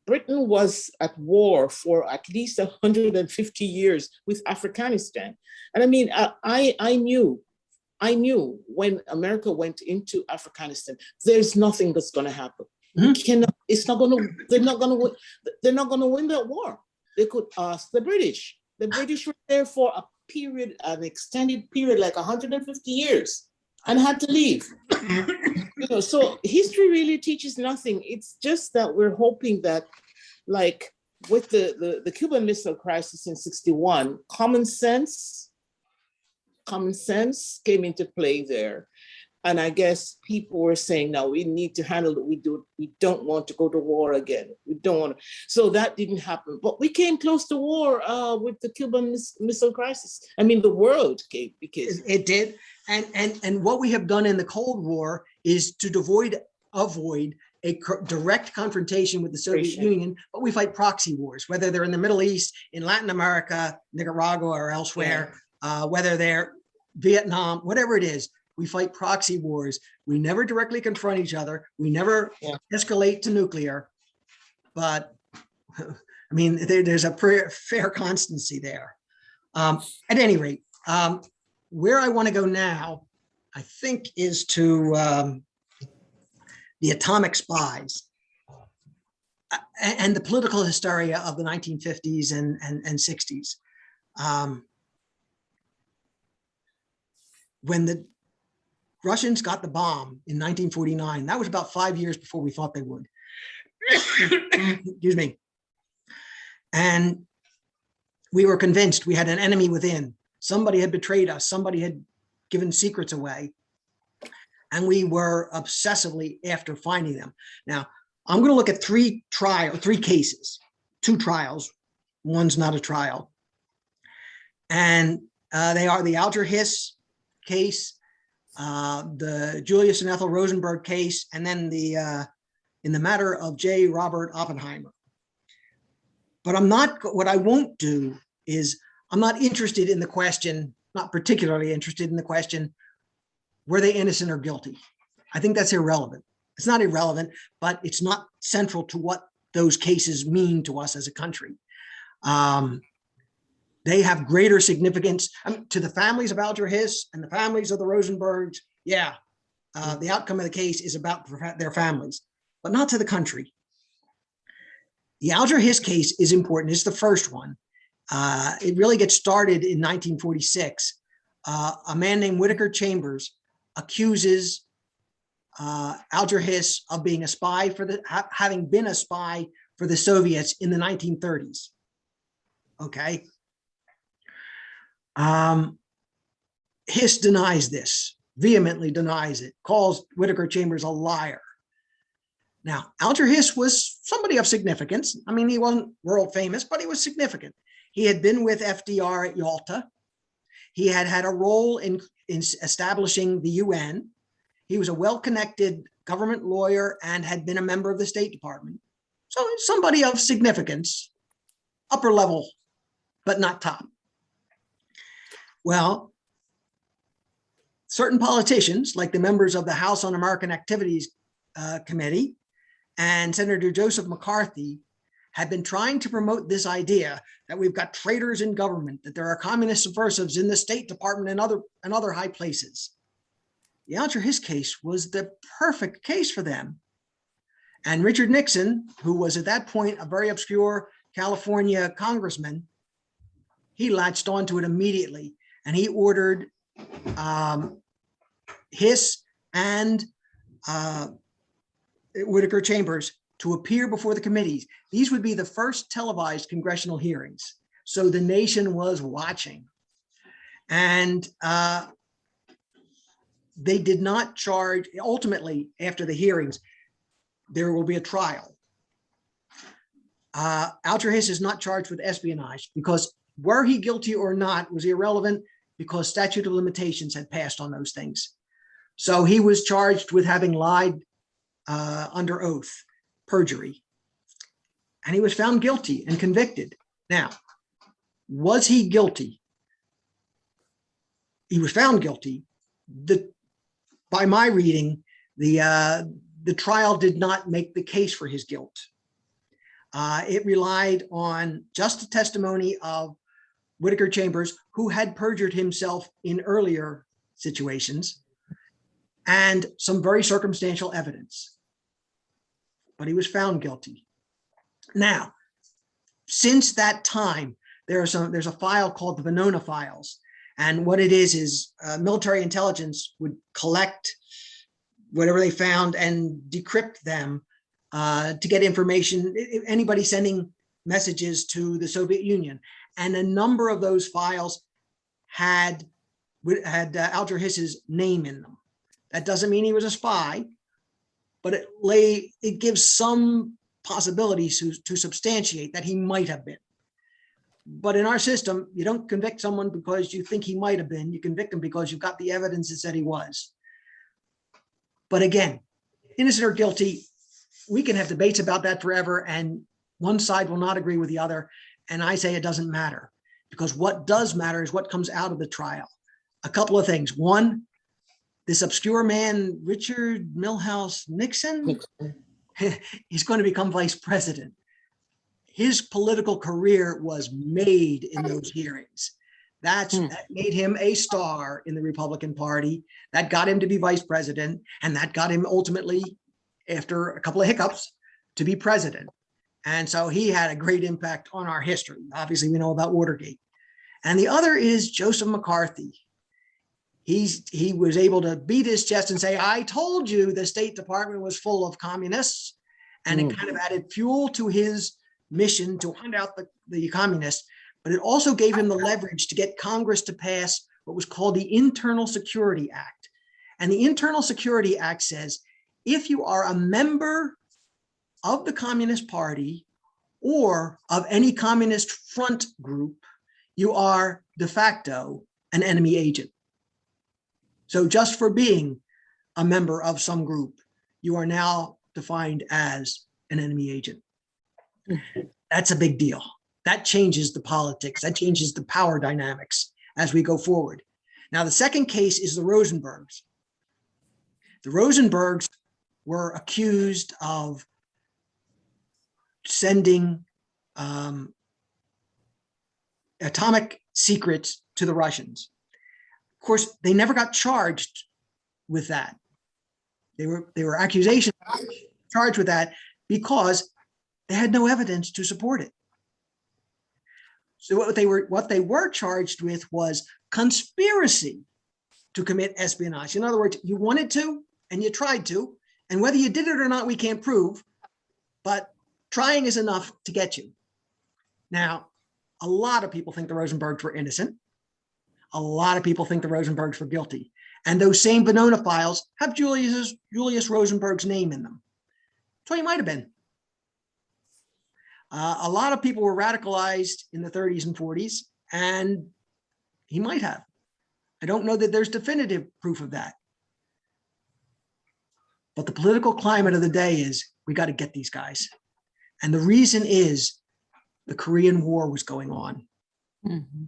Britain was at war for at least 150 years with Afghanistan. And I knew when America went into Afghanistan, there's nothing that's going to happen. Mm-hmm. They're not going to win that war. They could ask the British. The British were there for an extended period, like 150 years, and had to leave. So history really teaches nothing. It's just that we're hoping that, like with the Cuban Missile Crisis in '61, common sense came into play there. And I guess people were saying, no, we need to handle it. We don't want to go to war again. We don't want to. So that didn't happen. But we came close to war with the Cuban Missile Crisis. The world came because it did. And what we have done in the Cold War is to avoid a direct confrontation with the Soviet Union, but we fight proxy wars, whether they're in the Middle East, in Latin America, Nicaragua, or elsewhere, whether they're Vietnam, whatever it is. We fight proxy wars. We never directly confront each other. We never escalate to nuclear. But there's a fair constancy there. At any rate, where I want to go now, I think, is to the atomic spies and the political hysteria of the 1950s and 60s. When the Russians got the bomb in 1949. That was about 5 years before we thought they would. Excuse me. And we were convinced we had an enemy within. Somebody had betrayed us. Somebody had given secrets away. And we were obsessively after finding them. Now, I'm going to look at three cases, 2 trials. One's not a trial. And they are the Alger Hiss case, the Julius and Ethel Rosenberg case, and then in the matter of J. Robert Oppenheimer. But what I won't do is, I'm not interested in the question, not particularly interested in the question, were they innocent or guilty? I think that's irrelevant. It's not irrelevant, but it's not central to what those cases mean to us as a country. They have greater significance to the families of Alger Hiss and the families of the Rosenbergs. Yeah, the outcome of the case is about their families, but not to the country. The Alger Hiss case is important. It's the first one. It really gets started in 1946. A man named Whittaker Chambers accuses Alger Hiss of being a spy having been a spy for the Soviets in the 1930s. Okay. Hiss denies this, vehemently denies it, calls Whittaker Chambers a liar. Now, Alger Hiss was somebody of significance. I mean, he wasn't world famous, but he was significant. He had been with FDR at Yalta. He had had a role in establishing the UN. He was a well-connected government lawyer and had been a member of the State Department. So somebody of significance, upper level, but not top. Well, certain politicians, like the members of the House Un-American Activities Committee and Senator Joseph McCarthy, had been trying to promote this idea that we've got traitors in government, that there are communist subversives in the State Department and other high places. The Alger Hiss case was the perfect case for them. And Richard Nixon, who was at that point a very obscure California congressman, he latched onto it immediately, and he ordered Hiss and Whittaker Chambers to appear before the committees. These would be the first televised congressional hearings. So the nation was watching. And they did not charge, ultimately, after the hearings, there will be a trial. Alger Hiss is not charged with espionage because were he guilty or not was irrelevant because statute of limitations had passed on those things. So he was charged with having lied under oath, perjury, and he was found guilty and convicted. Now, was he guilty? He was found guilty. By my reading, the trial did not make the case for his guilt. It relied on just the testimony of Whittaker Chambers, who had perjured himself in earlier situations, and some very circumstantial evidence. But he was found guilty. Now, since that time, there's a file called the Venona files. And what it is military intelligence would collect whatever they found and decrypt them to get information, anybody sending messages to the Soviet Union. And a number of those files had Alger Hiss's name in them. That doesn't mean he was a spy, but it gives some possibilities to substantiate that he might have been. But in our system, you don't convict someone because you think he might have been. You convict him because you've got the evidence that said he was. But again, innocent or guilty, we can have debates about that forever, and one side will not agree with the other. And I say it doesn't matter, because what does matter is what comes out of the trial. A couple of things. One, this obscure man, Richard Milhouse Nixon, he's going to become vice president. His political career was made in those hearings. That made him a star in the Republican Party. That got him to be vice president, and that got him ultimately, after a couple of hiccups, to be president. And so he had a great impact on our history. Obviously, we know about Watergate. And the other is Joseph McCarthy. He was able to beat his chest and say, I told you the State Department was full of communists. And it kind of added fuel to his mission to hunt out the communists. but it also gave him the leverage to get Congress to pass what was called the Internal Security Act. And the Internal Security Act says, if you are a member of the Communist Party or of any communist front group, you are de facto an enemy agent. So just for being a member of some group, you are now defined as an enemy agent. That's a big deal. That changes the politics. That changes the power dynamics as we go forward. Now, the second case is the Rosenbergs. The Rosenbergs were accused of sending atomic secrets to the Russians. Of course, they never got charged with that. They were accusations charged with that because they had no evidence to support it. So what they were charged with was conspiracy to commit espionage. In other words, you wanted to and you tried to, and whether you did it or not, we can't prove, but trying is enough to get you. Now, a lot of people think the Rosenbergs were innocent. A lot of people think the Rosenbergs were guilty. And those same Venona files have Julius Rosenberg's name in them. So he might have been. A lot of people were radicalized in the 30s and 40s, and he might have. I don't know that there's definitive proof of that. But the political climate of the day is we got to get these guys. And the reason is the Korean War was going on. Mm-hmm.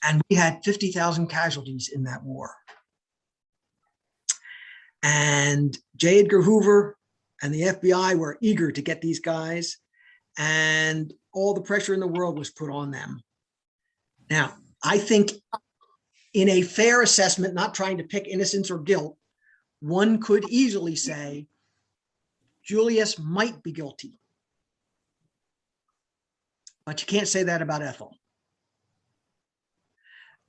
And we had 50,000 casualties in that war. And J. Edgar Hoover and the FBI were eager to get these guys, and all the pressure in the world was put on them. Now, I think in a fair assessment, not trying to pick innocence or guilt, one could easily say Julius might be guilty. But you can't say that about Ethel.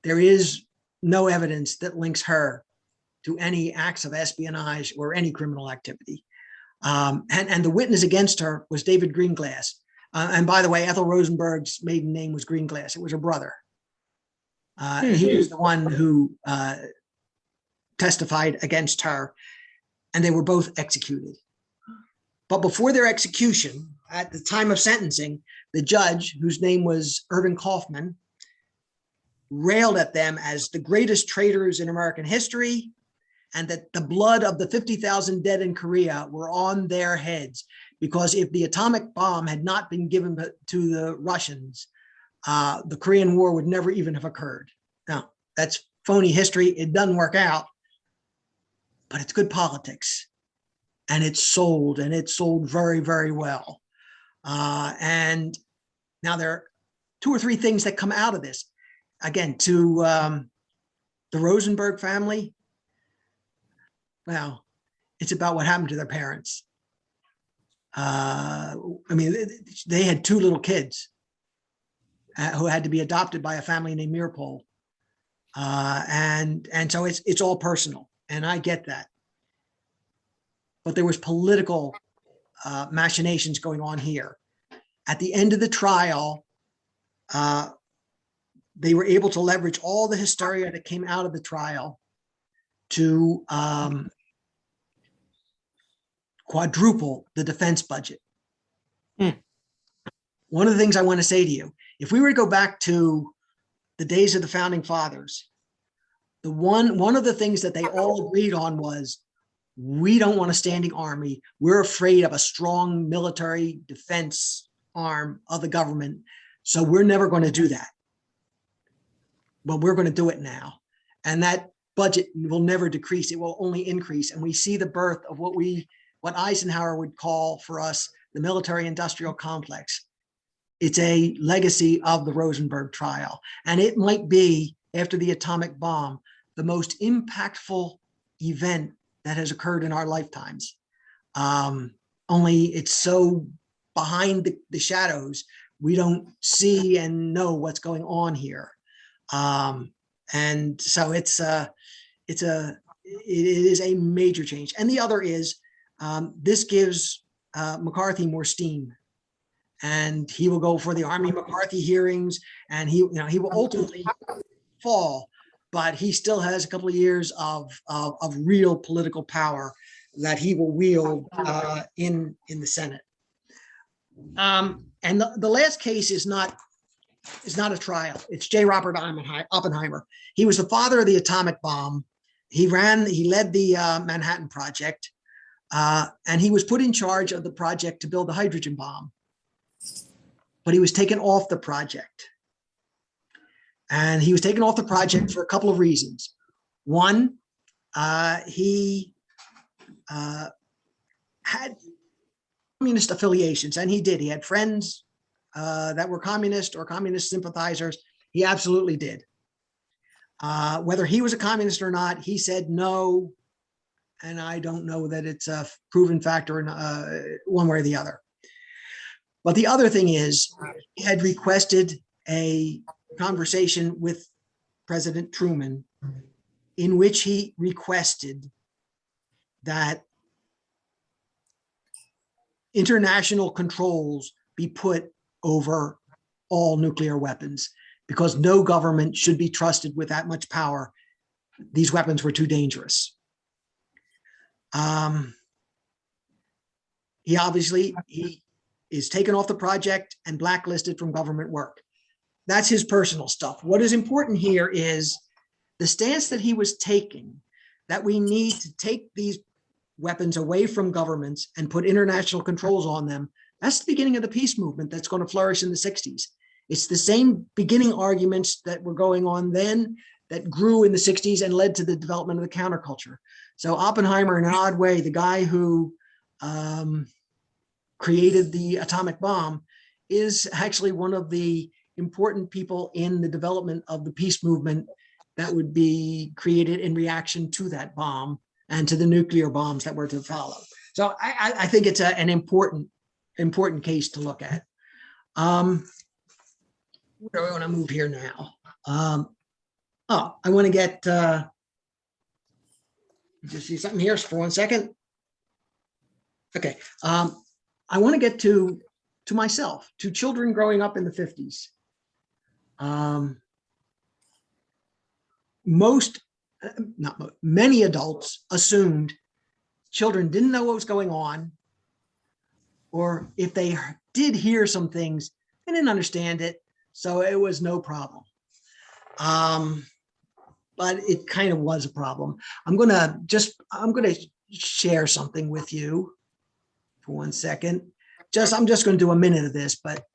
There is no evidence that links her to any acts of espionage or any criminal activity. And the witness against her was David Greenglass. And by the way, Ethel Rosenberg's maiden name was Greenglass. It was her brother. He was the one who testified against her, and they were both executed. But before their execution, at the time of sentencing, the judge, whose name was Irving Kaufman, railed at them as the greatest traitors in American history, and that the blood of the 50,000 dead in Korea were on their heads, because if the atomic bomb had not been given to the Russians, the Korean War would never even have occurred. Now, that's phony history. It doesn't work out, but it's good politics. And it's sold, and it's sold very, very well. And now there are 2 or 3 things that come out of this. Again, to the Rosenberg family, well, it's about what happened to their parents. I mean, they had 2 little kids who had to be adopted by a family named Meerpol. And so it's all personal, and I get that. But there was political machinations going on here. At the end of the trial, they were able to leverage all the hysteria that came out of the trial to quadruple the defense budget. One of the things I want to say to you, if we were to go back to the days of the founding fathers, one of the things that they all agreed on was, we don't want a standing army. We're afraid of a strong military defense arm of the government. So we're never going to do that. But we're going to do it now. And that budget will never decrease. It will only increase. And we see the birth of what Eisenhower would call for us, the military industrial complex. It's a legacy of the Rosenberg trial. And it might be, after the atomic bomb, the most impactful event that has occurred in our lifetimes. Only it's so behind the shadows, we don't see and know what's going on here. And so it is a major change. And the other is, this gives McCarthy more steam. and he will go for the Army McCarthy hearings, and he will ultimately fall, but he still has a couple of years of real political power that he will wield in the Senate. And the last case is not a trial. It's J. Robert Oppenheimer. He was the father of the atomic bomb. He led the Manhattan Project, and he was put in charge of the project to build the hydrogen bomb. But he was taken off the project. And he was taken off the project for a couple of reasons. One, he had communist affiliations, and he did. He had friends that were communist or communist sympathizers. He absolutely did. Whether he was a communist or not, he said no, and I don't know that it's a proven fact or one way or the other. But the other thing is, he had requested a conversation with President Truman in which he requested that international controls be put over all nuclear weapons, because no government should be trusted with that much power. These weapons were too dangerous. He is taken off the project and blacklisted from government work. That's his personal stuff. What is important here is the stance that he was taking, that we need to take these weapons away from governments and put international controls on them. That's the beginning of the peace movement that's going to flourish in the 60s. It's the same beginning arguments that were going on then that grew in the 60s and led to the development of the counterculture. So Oppenheimer, in an odd way, the guy who created the atomic bomb, is actually one of the important people in the development of the peace movement that would be created in reaction to that bomb and to the nuclear bombs that were to follow. So I think it's an important case to look at. Where do I want to move here now? I want to get, just see something here for 1 second. Okay, I want to get to myself, to children growing up in the 50s. Many adults assumed children didn't know what was going on, or if they did hear some things, they didn't understand it, so it was no problem. But it kind of was a problem. I'm gonna share something with you for 1 second. I'm just going to do a minute of this, but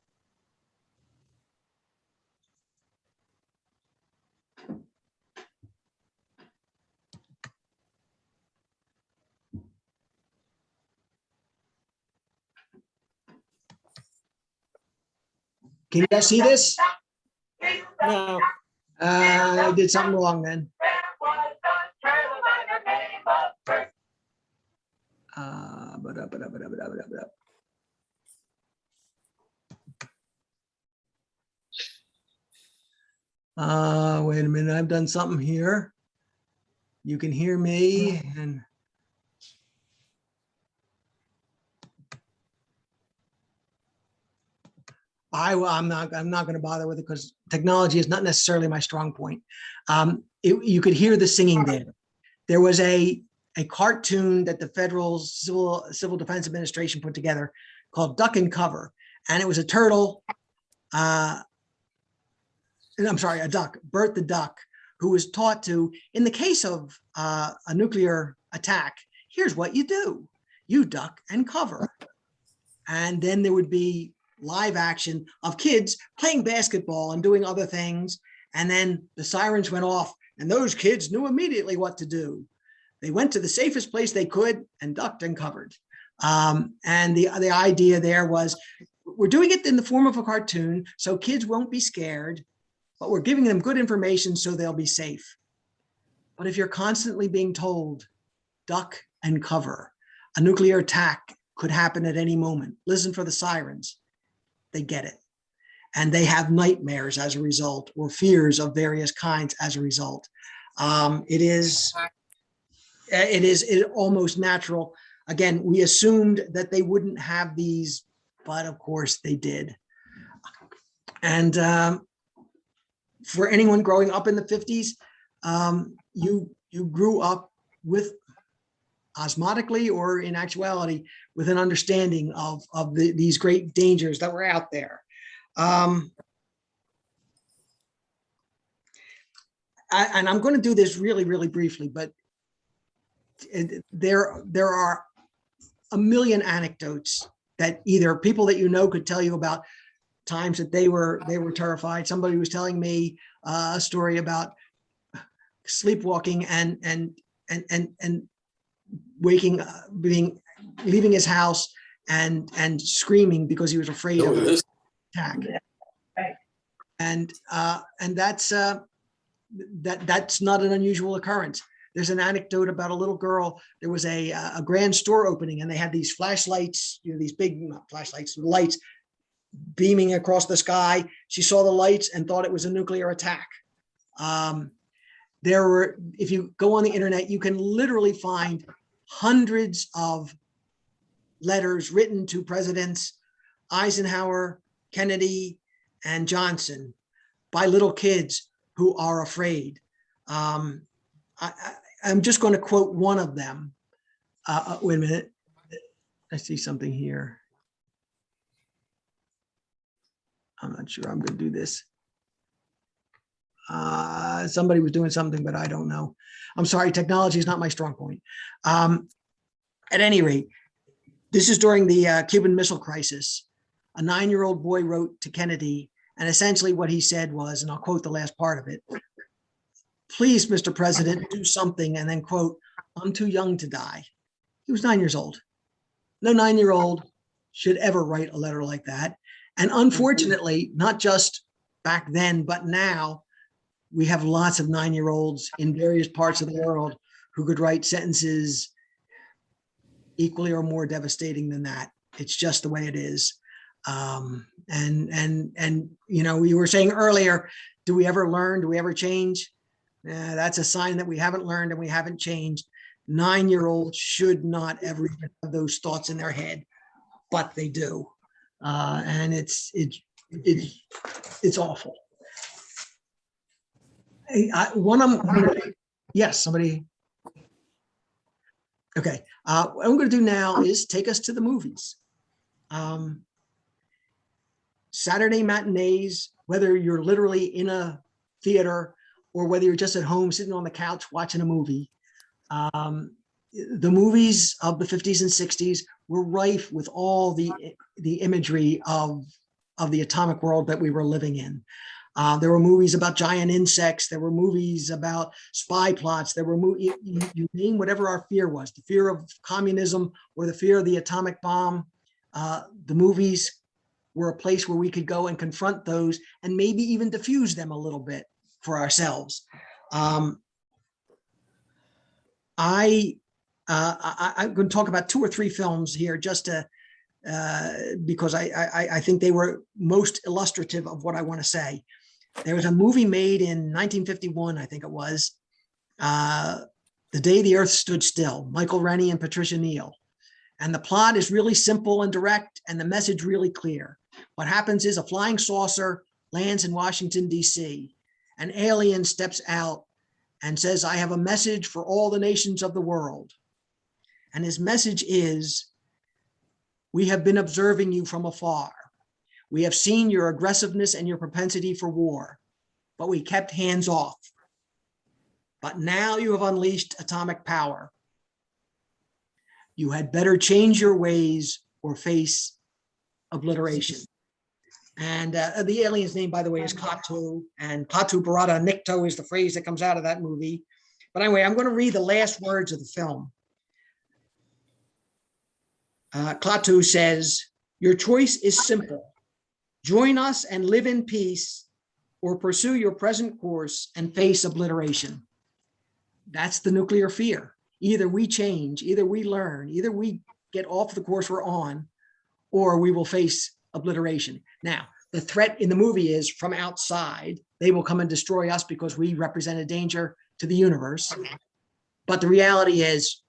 can you guys see this? No. I did something wrong then. Wait a minute, I've done something here. You can hear me, and I'm not going to bother with it because technology is not necessarily my strong point. You could hear the singing there. There was a cartoon that the Federal Civil Defense Administration put together called Duck and Cover, and it was a turtle. I'm sorry, a duck, Bert the duck, who was taught to, in the case of a nuclear attack, here's what you do: you duck and cover. And then there would be live action of kids playing basketball and doing other things. And then the sirens went off, and those kids knew immediately what to do. They went to the safest place they could and ducked and covered. And the idea there was, we're doing it in the form of a cartoon so kids won't be scared, but we're giving them good information so they'll be safe. But if you're constantly being told, duck and cover, a nuclear attack could happen at any moment, listen for the sirens, they get it. And they have nightmares as a result, or fears of various kinds as a result. It is almost natural. Again, we assumed that they wouldn't have these but of course they did. And for anyone growing up in the 50s, you grew up with, osmotically or in actuality, with an understanding of these great dangers that were out there. And I'm going to do this really, really briefly, but there are a million anecdotes that either people that you know could tell you about times that they were terrified. Somebody was telling me a story about sleepwalking and waking, leaving his house and screaming because he was afraid of an attack. And that's not an unusual occurrence. There's an anecdote about a little girl. There was a grand store opening, and they had these flashlights, these big, not flashlights, lights beaming across the sky. She saw the lights and thought it was a nuclear attack. There were, if you go on the internet, you can literally find hundreds of letters written to Presidents Eisenhower, Kennedy, and Johnson by little kids who are afraid. I'm just going to quote one of them. Wait a minute. I see something here. I'm not sure I'm going to do this. Somebody was doing something, but I don't know. I'm sorry, technology is not my strong point. At any rate, this is during the Cuban Missile Crisis. A 9-year-old boy wrote to Kennedy, and essentially what he said was, and I'll quote the last part of it, "Please, Mr. President, do something," and then quote, "I'm too young to die." He was 9 years old. No 9-year-old should ever write a letter like that. And unfortunately, not just back then, but now, we have lots of 9-year-olds in various parts of the world who could write sentences equally or more devastating than that. It's just the way it is. And you know, we were saying earlier, do we ever learn? Do we ever change? That's a sign that we haven't learned and we haven't changed. 9-year-olds should not ever even have those thoughts in their head, but they do. And it's awful. Yes, somebody. Okay, what I'm going to do now is take us to the movies. Saturday matinees, whether you're literally in a theater or whether you're just at home sitting on the couch watching a movie, the movies of the 50s and 60s were rife with all the imagery of the atomic world that we were living in. There were movies about giant insects. There were movies about spy plots. There were you name whatever our fear was, the fear of communism or the fear of the atomic bomb. The movies were a place where we could go and confront those and maybe even diffuse them a little bit for ourselves. I'm going to talk about 2 or 3 films here just to, because I think they were most illustrative of what I want to say. There was a movie made in 1951, I think it was, The Day the Earth Stood Still, Michael Rennie and Patricia Neal. And the plot is really simple and direct, and the message really clear. What happens is a flying saucer lands in Washington, D.C. An alien steps out and says, "I have a message for all the nations of the world." And his message is, "We have been observing you from afar. We have seen your aggressiveness and your propensity for war, but we kept hands off. But now you have unleashed atomic power. You had better change your ways or face obliteration." And the alien's name, by the way, is Klaatu, and Klaatu Barada Nikto is the phrase that comes out of that movie. But anyway, I'm going to read the last words of the film. Klaatu says, "Your choice is simple. Join us and live in peace, or pursue your present course and face obliteration." That's the nuclear fear. Either we change, either we learn, either we get off the course we're on, or we will face obliteration. Now, the threat in the movie is from outside. They will come and destroy us because we represent a danger to the universe. But the reality is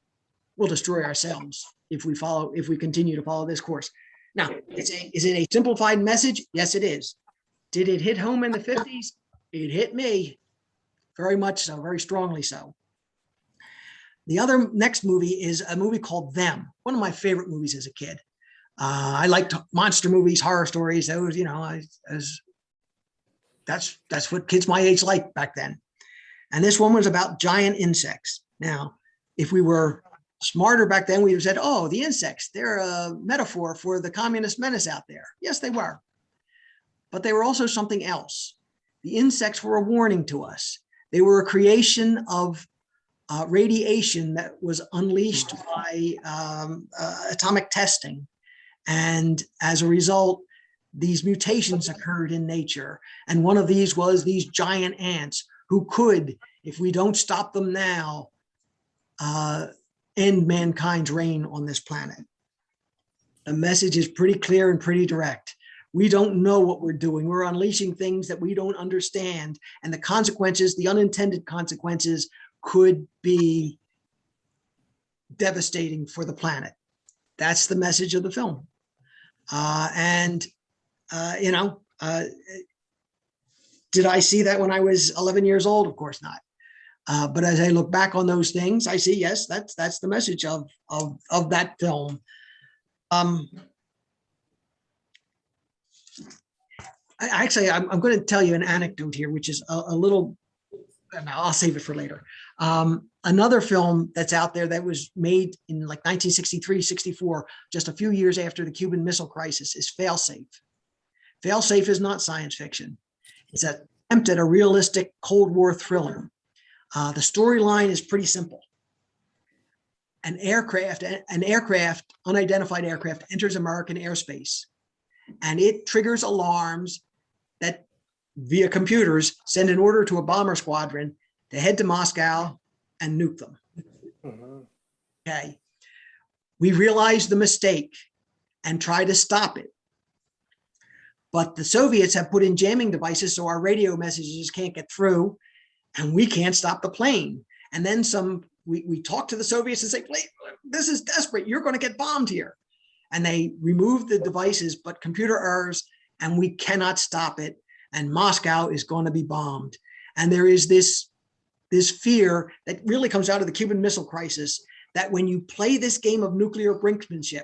we'll destroy ourselves if we continue to follow this course. Now, is it a simplified message? Yes, it is. Did it hit home in the 50s? It hit me very much so, very strongly so. The other next movie is a movie called Them, one of my favorite movies as a kid. I liked monster movies, horror stories. That was, that's what kids my age liked back then. And this one was about giant insects. Now, if we were smarter back then, we'd have said, oh, the insects, they're a metaphor for the communist menace out there. Yes, they were. But they were also something else. The insects were a warning to us. They were a creation of radiation that was unleashed by atomic testing. And as a result, these mutations occurred in nature. And one of these was these giant ants who could, if we don't stop them now, end mankind's reign on this planet. The message is pretty clear and pretty direct. We don't know what we're doing. We're unleashing things that we don't understand. And the consequences, the unintended consequences, could be devastating for the planet. That's the message of the film. Did I see that when I was 11 years old? Of course not. But as I look back on those things, I see, yes, that's the message of that film. I'm going to tell you an anecdote here, which is a little, I'll save it for later. Another film that's out there that was made in like 1963, 64, just a few years after the Cuban Missile Crisis, is Failsafe. Failsafe is not science fiction. It's an attempt at a realistic Cold War thriller. The storyline is pretty simple. An unidentified aircraft enters American airspace, and it triggers alarms that via computers send an order to a bomber squadron to head to Moscow and nuke them. Okay. We realize the mistake and try to stop it. But the Soviets have put in jamming devices so our radio messages can't get through, and we can't stop the plane. And then we talk to the Soviets and say, this is desperate. You're going to get bombed here. And they remove the devices, but computer errors, and we cannot stop it. And Moscow is going to be bombed. And there is this fear that really comes out of the Cuban Missile Crisis, that when you play this game of nuclear brinksmanship,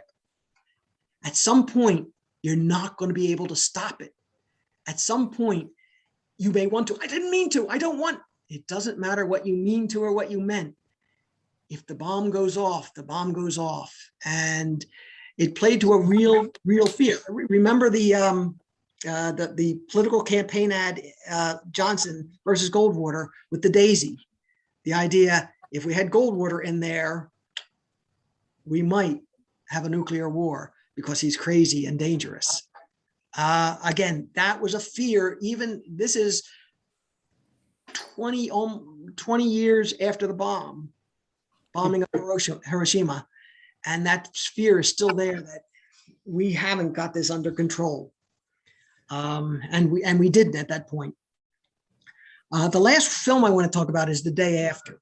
at some point, you're not going to be able to stop it. At some point, you may want to. I didn't mean to. I don't want. It doesn't matter what you mean to or what you meant. If the bomb goes off, the bomb goes off. And it played to a real fear. Remember the political campaign ad, Johnson versus Goldwater with the Daisy. The idea, if we had Goldwater in there, we might have a nuclear war because he's crazy and dangerous. Again, that was a fear. Even this is 20 years after the bombing of Hiroshima. And that fear is still there, that we haven't got this under control. And we didn't at that point. The last film I want to talk about is The Day After.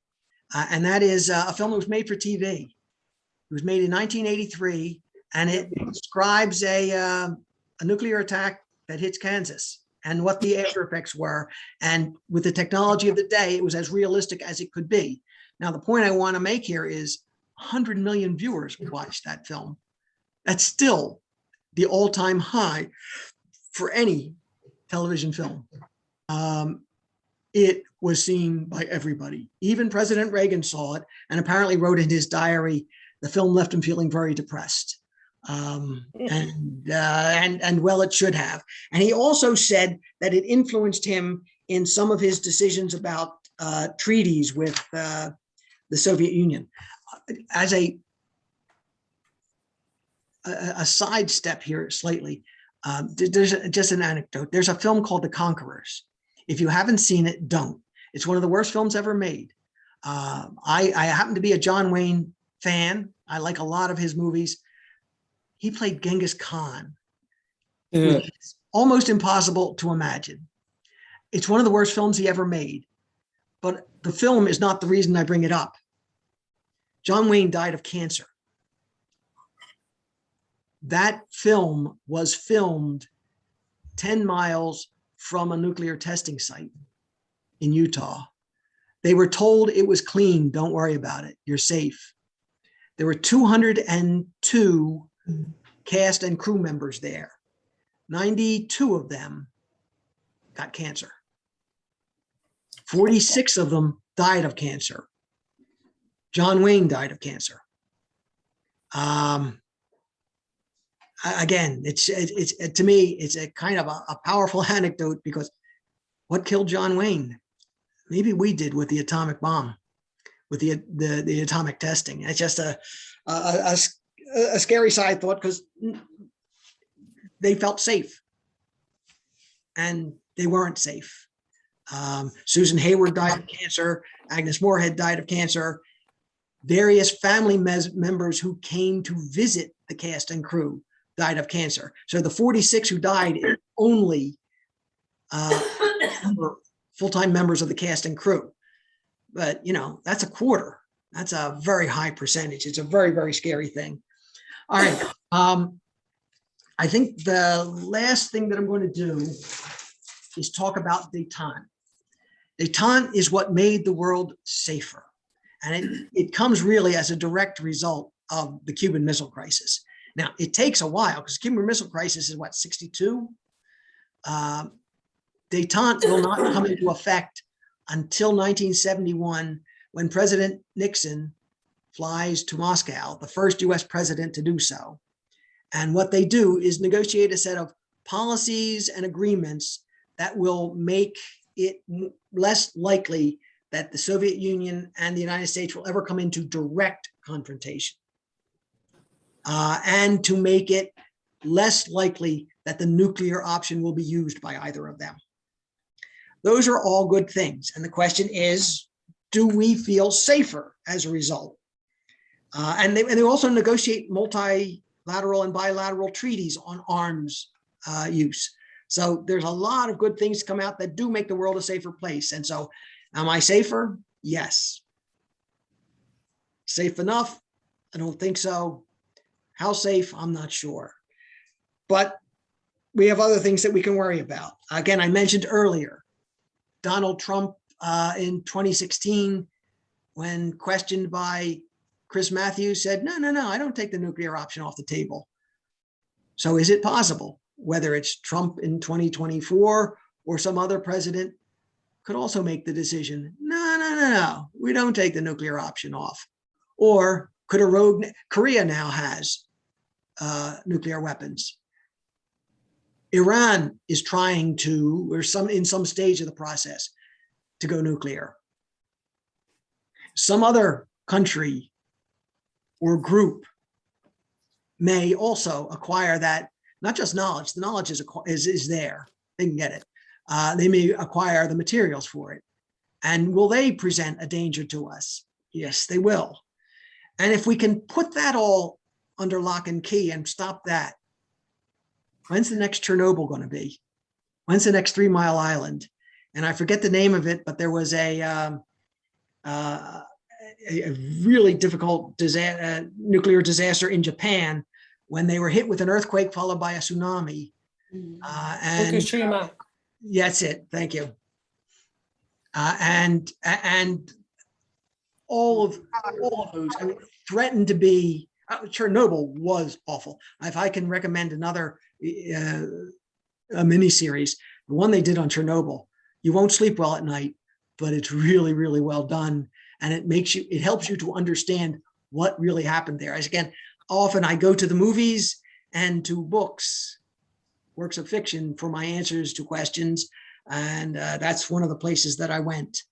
And that is a film that was made for TV. It was made in 1983, and it describes a nuclear attack that hits Kansas and what the after effects were. And with the technology of the day, it was as realistic as it could be. Now, the point I want to make here is 100 million viewers watched that film. That's still the all-time high for any television film. It was seen by everybody. Even President Reagan saw it and apparently wrote in his diary, the film left him feeling very depressed. And well, it should have. And he also said that it influenced him in some of his decisions about treaties with the Soviet Union. As a sidestep here slightly, there's just an anecdote. There's a film called The Conquerors. If you haven't seen it, don't. It's one of the worst films ever made. I happen to be a John Wayne fan. I like a lot of his movies. He played Genghis Khan, which is almost impossible to imagine. It's one of the worst films he ever made. But the film is not the reason I bring it up. John Wayne died of cancer. That film was filmed 10 miles from a nuclear testing site in Utah. They were told it was clean. Don't worry about it. You're safe. There were 202 cast and crew members there. 92 of them got cancer. 46 of them died of cancer. John Wayne died of cancer. Again, it's to me, it's a kind of a powerful anecdote, because what killed John Wayne? Maybe we did with the atomic bomb, with the atomic testing. It's just a scary side thought, because they felt safe and they weren't safe. Susan Hayward died of cancer. Agnes Moorehead died of cancer. Various family members who came to visit the cast and crew died of cancer. So the 46 who died only were full-time members of the cast and crew. But, you know, that's a quarter. That's a very high percentage. It's a very, very scary thing. All right. I think the last thing that I'm going to do is talk about détente. Détente is what made the world safer. And it comes really as a direct result of the Cuban Missile Crisis. Now, it takes a while, because the Cuban Missile Crisis is what, 62? Détente will not come into effect until 1971, when President Nixon flies to Moscow, the first US president to do so. And what they do is negotiate a set of policies and agreements that will make it less likely that the Soviet Union and the United States will ever come into direct confrontation, and to make it less likely that the nuclear option will be used by either of them. Those are all good things. And the question is, do we feel safer as a result? And they also negotiate multilateral and bilateral treaties on arms use. So there's a lot of good things come out that do make the world a safer place. And so, am I safer? Yes. Safe enough? I don't think so. How safe? I'm not sure. But we have other things that we can worry about. Again, I mentioned earlier, Donald Trump in 2016, when questioned by Chris Matthews, said, no, I don't take the nuclear option off the table. So is it possible, whether it's Trump in 2024 or some other president, could also make the decision, no, we don't take the nuclear option off? Or could a rogue, Korea now has nuclear weapons. Iran is trying to, or in some stage of the process, to go nuclear. Some other country or group may also acquire that, not just knowledge, the knowledge is there, they can get it. They may acquire the materials for it. And will they present a danger to us? Yes, they will. And if we can put that all under lock and key and stop that, when's the next Chernobyl going to be? When's the next 3 Mile Island? And I forget the name of it, but there was a really difficult nuclear disaster in Japan when they were hit with an earthquake followed by a tsunami. And Fukushima. Yeah, that's it. Thank you. And all of those, I mean, threatened to be. Chernobyl was awful. If I can recommend another a mini series, the one they did on Chernobyl, you won't sleep well at night, but it's really, really well done, and it helps you to understand what really happened there. As again, often I go to the movies and to books, works of fiction, for my answers to questions, and that's one of the places that I went.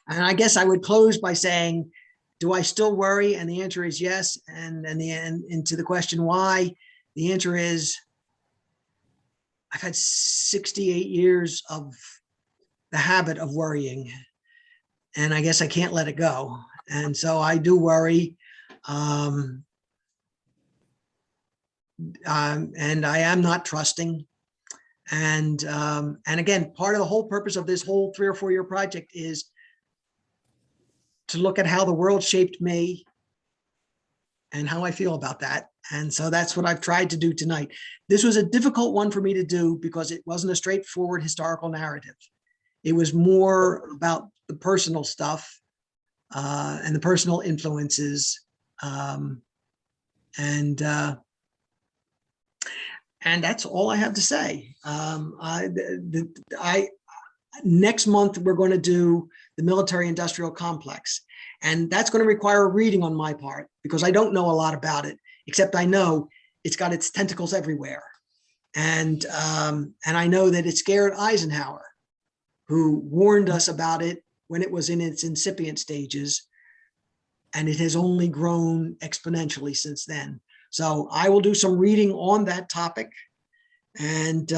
And I guess I would close by saying, do I still worry? And the answer is yes. And to the question why, the answer is, I've had 68 years of the habit of worrying, and I guess I can't let it go. And so I do worry. And I am not trusting. And again, part of the whole purpose of this whole 3 or 4 year project is to look at how the world shaped me and how I feel about that. And so that's what I've tried to do tonight. This was a difficult one for me to do because it wasn't a straightforward historical narrative. It was more about the personal stuff and the personal influences. And that's all I have to say. Next month, we're going to do the military industrial complex. And that's going to require a reading on my part because I don't know a lot about it, except I know it's got its tentacles everywhere. And I know that it scared Eisenhower, who warned us about it when it was in its incipient stages. And it has only grown exponentially since then. So I will do some reading on that topic. And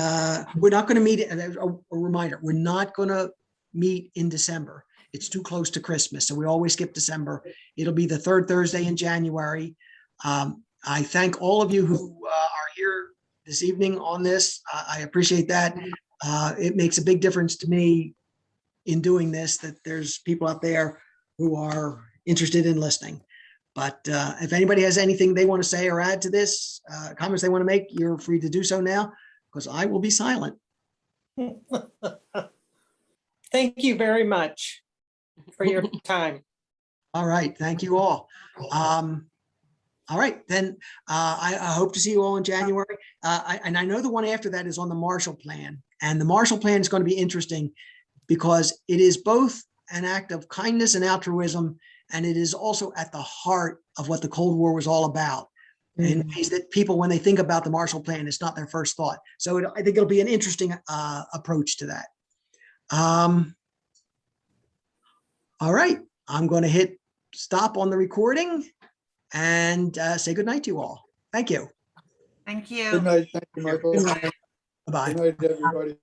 we're not going to meet, a reminder, we're not going to meet in December. It's too close to Christmas. So we always skip December. It'll be the third Thursday in January. I thank all of you who are here this evening on this. I appreciate that. It makes a big difference to me in doing this, that there's people out there who are interested in listening. But if anybody has anything they want to say or add to this, comments they want to make, you're free to do so now, because I will be silent. Thank you very much for your time. All right. Thank you all. All right, then I hope to see you all in January. And I know the one after that is on the Marshall Plan. And the Marshall Plan is going to be interesting because it is both an act of kindness and altruism, and it is also at the heart of what the Cold War was all about. In ways that people, when they think about the Marshall Plan, it's not their first thought. So I think it'll be an interesting approach to that. All right, I'm going to hit stop on the recording and say good night to you all. Thank you. Thank you. Good night. Thank you, Michael. Bye. Good night, everybody.